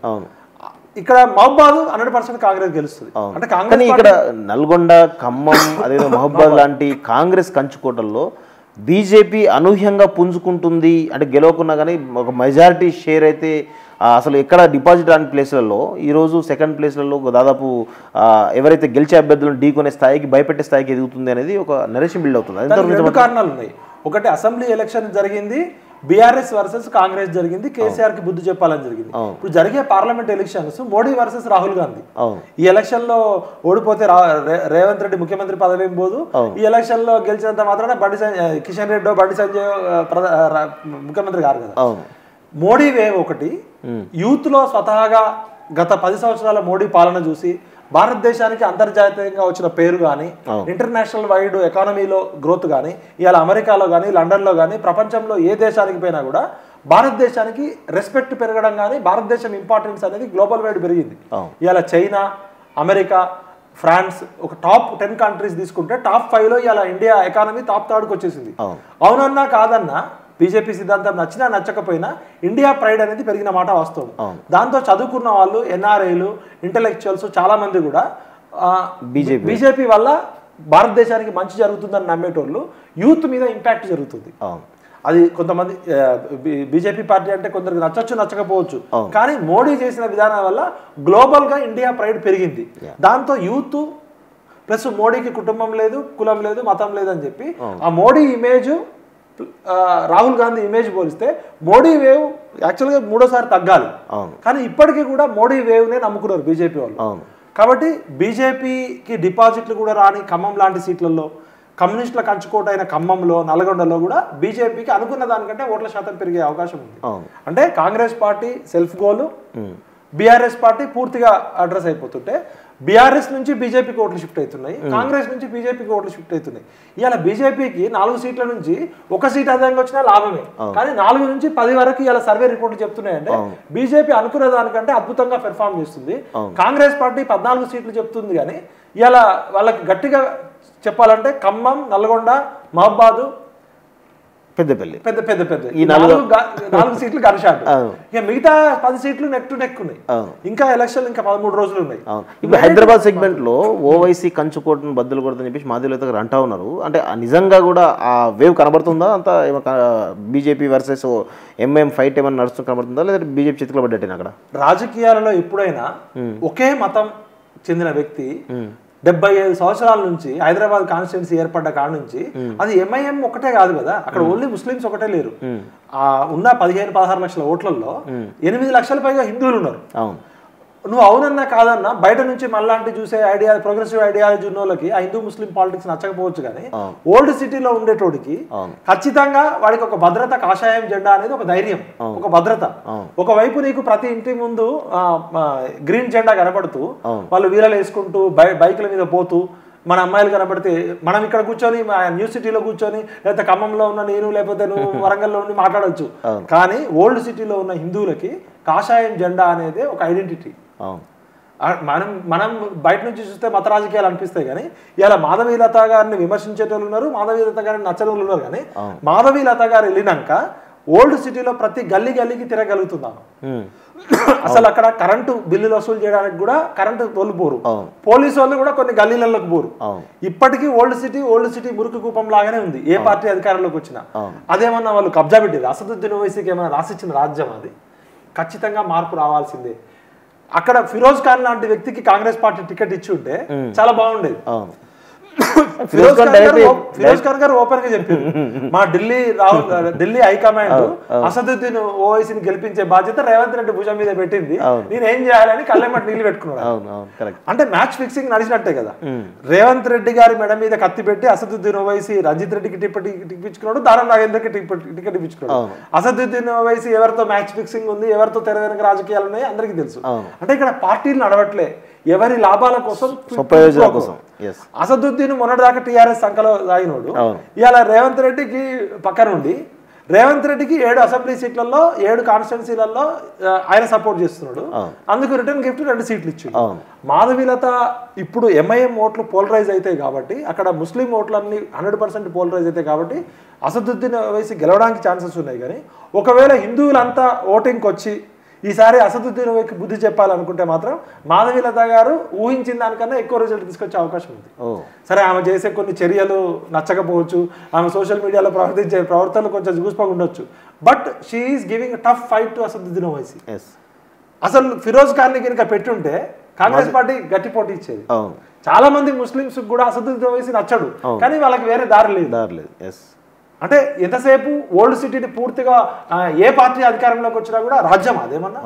ఇక్కడ మహబాద్ 100% కాంగ్రెస్ గెలుస్తుంది. అంటే కాంగ్రెస్ ఇక్కడ నల్గొండ, ఖమ్మం, అదే మహబాద్ లాంటి కాంగ్రెస్ కంచుకోటల్లో బీజేపీ అనూహ్యంగా పుంజుకుంటుంది. అంటే గెలవకున్నా కానీ ఒక మెజారిటీ షేర్ అయితే అసలు ఎక్కడ డిపాజిట్ రాని ప్లేస్లలో ఈరోజు సెకండ్ ప్లేస్లలో దాదాపు ఎవరైతే గెలిచే అభ్యర్థులను ఢీకొనే స్థాయికి, భయపెట్టే స్థాయికి ఎదుగుతుంది అనేది ఒక నరేషన్ బిల్డ్ అవుతుంది. రెండు కారణాలు ఉన్నాయి. ఒకటి, అసెంబ్లీ ఎలక్షన్ జరిగింది, బీఆర్ఎస్ వర్సెస్ కాంగ్రెస్ జరిగింది, కేసీఆర్ కి బుద్ధి చెప్పాలని జరిగింది. ఇప్పుడు జరిగే parliament elections Modi versus Rahul Gandhi. ఈ ఎలక్షన్ లో ఓడిపోతే రేవంత్ రెడ్డి ముఖ్యమంత్రి పదవి ఏం పోదు. ఈ ఎలక్షన్ లో గెలిచినంత మాత్రాన కిషన్ రెడ్డి, బండి సంజయ్ ముఖ్యమంత్రి కాదు కదా. మోడీ వేవ్ ఒకటి. యూత్ లో స్వతహాగా గత 10 సంవత్సరాల మోడీ పాలన చూసి భారతదేశానికి అంతర్జాతీయంగా వచ్చిన పేరు కానీ, ఇంటర్నేషనల్ వైడ్ ఎకానమీలో గ్రోత్ కానీ, ఇవాళ అమెరికాలో కానీ, లండన్లో కానీ, ప్రపంచంలో ఏ దేశానికి పోయినా కూడా భారతదేశానికి రెస్పెక్ట్ పెరగడం కానీ, భారతదేశం ఇంపార్టెన్స్ అనేది గ్లోబల్ వైడ్ పెరిగింది. ఇవాళ చైనా, అమెరికా, ఫ్రాన్స్ ఒక టాప్ 10 కంట్రీస్ తీసుకుంటే టాప్ 5లో ఇవాళ ఇండియా ఎకానమీ టాప్ 3కి వచ్చేసింది. అవునన్నా కాదన్నా, బీజేపీ సిద్ధాంతం నచ్చినా నచ్చకపోయినా ఇండియా ప్రైడ్ అనేది పెరిగిన మాట వాస్తవం. దాంతో చదువుకున్న వాళ్ళు, ఎన్ఆర్ఐలు, ఇంటెలెక్చువల్స్ చాలా మంది కూడా బీజేపీ వల్ల భారతదేశానికి మంచి జరుగుతుందని నమ్మేటోళ్ళు యూత్ మీద ఇంపాక్ట్ జరుగుతుంది. అది కొంతమంది బీజేపీ పార్టీ అంటే కొందరికి నచ్చచ్చు, నచ్చకపోవచ్చు. కానీ మోడీ చేసిన విధానం వల్ల గ్లోబల్ గా ఇండియా ప్రైడ్ పెరిగింది. దాంతో యూత్ ప్లస్ మోడీకి కుటుంబం లేదు, కులం లేదు, మతం లేదని చెప్పి ఆ మోడీ ఇమేజ్, రాహుల్ గాంధీ ఇమేజ్ పోలిస్తే మోడీ వేవ్ యాక్చువల్గా 3వ సారి తగ్గాలి. కానీ ఇప్పటికీ కూడా మోడీ వేవ్నే నమ్ముకున్నారు బీజేపీ వాళ్ళు. కాబట్టి బీజేపీకి డిపాజిట్లు కూడా రాని ఖమ్మం లాంటి సీట్లలో, కమ్యూనిస్టుల కంచుకోట అయిన ఖమ్మంలో, నల్గొండలో కూడా బీజేపీకి అనుకున్న దానికంటే ఓట్ల శాతం పెరిగే అవకాశం ఉంది. అంటే కాంగ్రెస్ పార్టీ సెల్ఫ్ గోలు, బీఆర్ఎస్ పార్టీ పూర్తిగా అడ్రస్ అయిపోతుంటే బీఆర్ఎస్ నుంచి బీజేపీకి ఓట్లు షిఫ్ట్ అవుతున్నాయి, కాంగ్రెస్ నుంచి బీజేపీకి ఓట్లు షిఫ్ట్ అవుతున్నాయి. ఇవాళ బీజేపీకి 4 సీట్ల నుంచి 1 సీట్ అదనంగా వచ్చినా లాభమే. కానీ 4 నుంచి 10 వరకు ఇలా సర్వే రిపోర్ట్లు చెప్తున్నాయంటే బీజేపీ అనుకున్న దానికంటే అద్భుతంగా పెర్ఫార్మ్ చేస్తుంది. కాంగ్రెస్ పార్టీ 14 సీట్లు చెప్తుంది. కానీ ఇలా వాళ్ళకి గట్టిగా చెప్పాలంటే ఖమ్మం, నల్గొండ, మహబాద్, పెద్దపల్లి పెద్ద ఈ 4 సీట్లు గన్షాట్. ఇక మిగతా 10 సీట్లు నెక్ టు నెక్ ఉన్నాయి. ఇంకా ఎలక్షన్ ఇంకా 13 రోజులు ఉన్నాయి. ఇప్పుడు హైదరాబాద్ సెగ్మెంట్ లో ఓవైసీ కంచుకోటను బద్దలు కొడదని చెప్పేసి మాదిలో అంటా ఉన్నారు. అంటే నిజంగా కూడా ఆ వేవ్ కనబడుతుందా? అంత బీజేపీ వర్సెస్ ఎంఎం ఫైట్ ఏమైనా నడుస్తూ కనబడుతుందా, లేదా బీజేపీ చేతిలో పడ్డట్టేనా? అక్కడ రాజకీయాలలో ఎప్పుడైనా ఒకే మతం చెందిన వ్యక్తి 75 సంవత్సరాల నుంచి హైదరాబాద్ కాన్స్టిట్యున్సీ ఏర్పడ్డ కాడ నుంచి అది ఎంఐఎం ఒకటే కాదు కదా, అక్కడ ఓన్లీ ముస్లిమ్స్ ఒకటే లేరు. ఉన్న 15-16 లక్షల ఓట్లలో 8 లక్షల పైగా హిందువులు ఉన్నారు. నువ్వు అవునన్నా కాదన్నా బయట నుంచి మళ్ళాంటి చూసే ఐడియా, ప్రోగ్రెసివ్ ఐడియాలజీ ఉన్న వాళ్ళకి ఆ హిందూ ముస్లిం పాలిటిక్స్ నచ్చకపోవచ్చు. కానీ ఓల్డ్ సిటీలో ఉండేటోడికి ఖచ్చితంగా వాడికి ఒక భద్రత, కాషాయం జెండా అనేది ఒక ధైర్యం, ఒక భద్రత. ఒకవైపు నీకు ప్రతి ఇంటి ముందు గ్రీన్ జెండా కనబడుతూ వాళ్ళు వీరలు వేసుకుంటూ బైకుల మీద పోతూ, మన అమ్మాయిలు కనబడితే మనం ఇక్కడ కూర్చొని న్యూ సిటీలో కూర్చొని, లేకపోతే ఖమ్మంలో ఉన్న నేను, లేకపోతే నువ్వు వరంగల్లో ఉండి మాట్లాడవచ్చు. కానీ ఓల్డ్ సిటీలో ఉన్న హిందువులకి కాషాయం జెండా అనేది ఒక ఐడెంటిటీ. మనం మనం బయట నుంచి చూస్తే మత రాజకీయాలు అనిపిస్తాయి కానీ ఇలా మాధవీలత గారిని విమర్శించేటోళ్ళు ఉన్నారు, మాధవీలత గారిని నచ్చని వాళ్ళు ఉన్నారు. కానీ మాధవీలత గారు వెళ్ళినాక ఓల్డ్ సిటీలో ప్రతి గల్లీకి తిరగలుగుతున్నాను. అసలు అక్కడ కరెంటు బిల్లులు వసూలు చేయడానికి కూడా కరెంటు వాళ్ళు పోరు, పోలీసు వాళ్ళు కూడా కొన్ని గల్లీలలోకి పోరు. ఇప్పటికీ ఓల్డ్ సిటీ మురికి కూపం లాగానే ఉంది ఏ పార్టీ అధికారంలోకి వచ్చినా. అదేమన్నా వాళ్ళు కబ్జా పెట్టేది, అసదుద్దీన్ ఓవైసీకి ఏమైనా రాసిచ్చిన రాజ్యం అది? ఖచ్చితంగా మార్పు రావాల్సిందే. అక్కడ ఫిరోజ్ ఖాన్ లాంటి వ్యక్తికి కాంగ్రెస్ పార్టీ టికెట్ ఇచ్చి ఉంటే చాలా బాగుండేది. ఫిరోజ్ ఖాన్ గారు ఓపెన్ గా చెప్పారు, మా ఢిల్లీ హైకమాండ్ అసదుద్దీన్ ఓవైసీని గెలిపించే బాధ్యత రేవంత్ రెడ్డి భుజం మీద పెట్టింది, నేను ఏం చేయాలని కళ్ళెమ్మటి నీళ్ళు పెట్టుకున్నాడు. అంటే మ్యాచ్ ఫిక్సింగ్ నడిచినట్టే కదా. రేవంత్ రెడ్డి గారి మెడ మీద కత్తి పెట్టి అసదుద్దీన్ ఓవైసీ రంజిత్ రెడ్డికి టికెట్ ఇప్పించుకున్నాడు, దానం నాగేందర్కి టికెట్ ఇప్పించుకున్నాడు. అసదుద్దీన్ ఓవైసీ ఎవరితో మ్యాచ్ ఫిక్సింగ్ ఉంది, ఎవరితో తెర వెనుక రాజకీయాలు ఉన్నాయి అందరికీ తెలుసు. అంటే ఇక్కడ పార్టీలు నడవట్లే, ఎవరి లాభాల కోసం. అసదుద్దీన్ మొన్నటిదాకా టీఆర్ఎస్ సంఖలో సాగినోడు ఇవాళ రేవంత్ రెడ్డికి పక్కన ఉండి రేవంత్ రెడ్డికి 7 అసెంబ్లీ సీట్లలో 7 కాన్స్టిట్యున్సీలలో ఆయన సపోర్ట్ చేస్తున్నాడు. అందుకు రిటర్న్ గిఫ్ట్ 2 సీట్లు ఇచ్చాడు. మాధవీలత ఇప్పుడు ఎంఐఎం ఓట్లు పోలరైజ్ అవుతాయి కాబట్టి, అక్కడ ముస్లిం ఓట్లన్నీ 100% పోలరైజ్ అవుతాయి కాబట్టి అసదుద్దీన్ ఓవైసీ గెలవడానికి ఛాన్సెస్ ఉన్నాయి. కానీ ఒకవేళ హిందువులంతా ఓటింగ్కి వచ్చి ఈసారి అసదుద్దీన్ ఓవైసీకి బుద్ధి చెప్పాలనుకుంటే మాత్రం మాధవీలత గారు ఊహించిన దానికన్నా ఎక్కువ రిజల్ట్ తీసుకొచ్చే అవకాశం ఉంది. సరే, ఆమె చేసే కొన్ని చర్యలు నచ్చకపోవచ్చు, ఆమె సోషల్ మీడియాలో ప్రవర్తించే ప్రవర్తనలు కొంచెం చూసుకోగా ఉండొచ్చు, but she is giving tough fight to Asaduddin Owaisi. అసలు ఫిరోజ్ ఖాన్ ని కనుక పెట్టుంటే కాంగ్రెస్ పార్టీ గట్టి పోటీ ఇచ్చేది. చాలా మంది ముస్లింస్ కూడా అసదుద్దీన్ ఓవైసీ నచ్చడు, కానీ వాళ్ళకి వేరే దారి లేదు. అంటే ఎంతసేపు ఓల్డ్ సిటీని పూర్తిగా ఏ పార్టీ అధికారంలోకి వచ్చినా కూడా రాజ్యం అదేమన్నా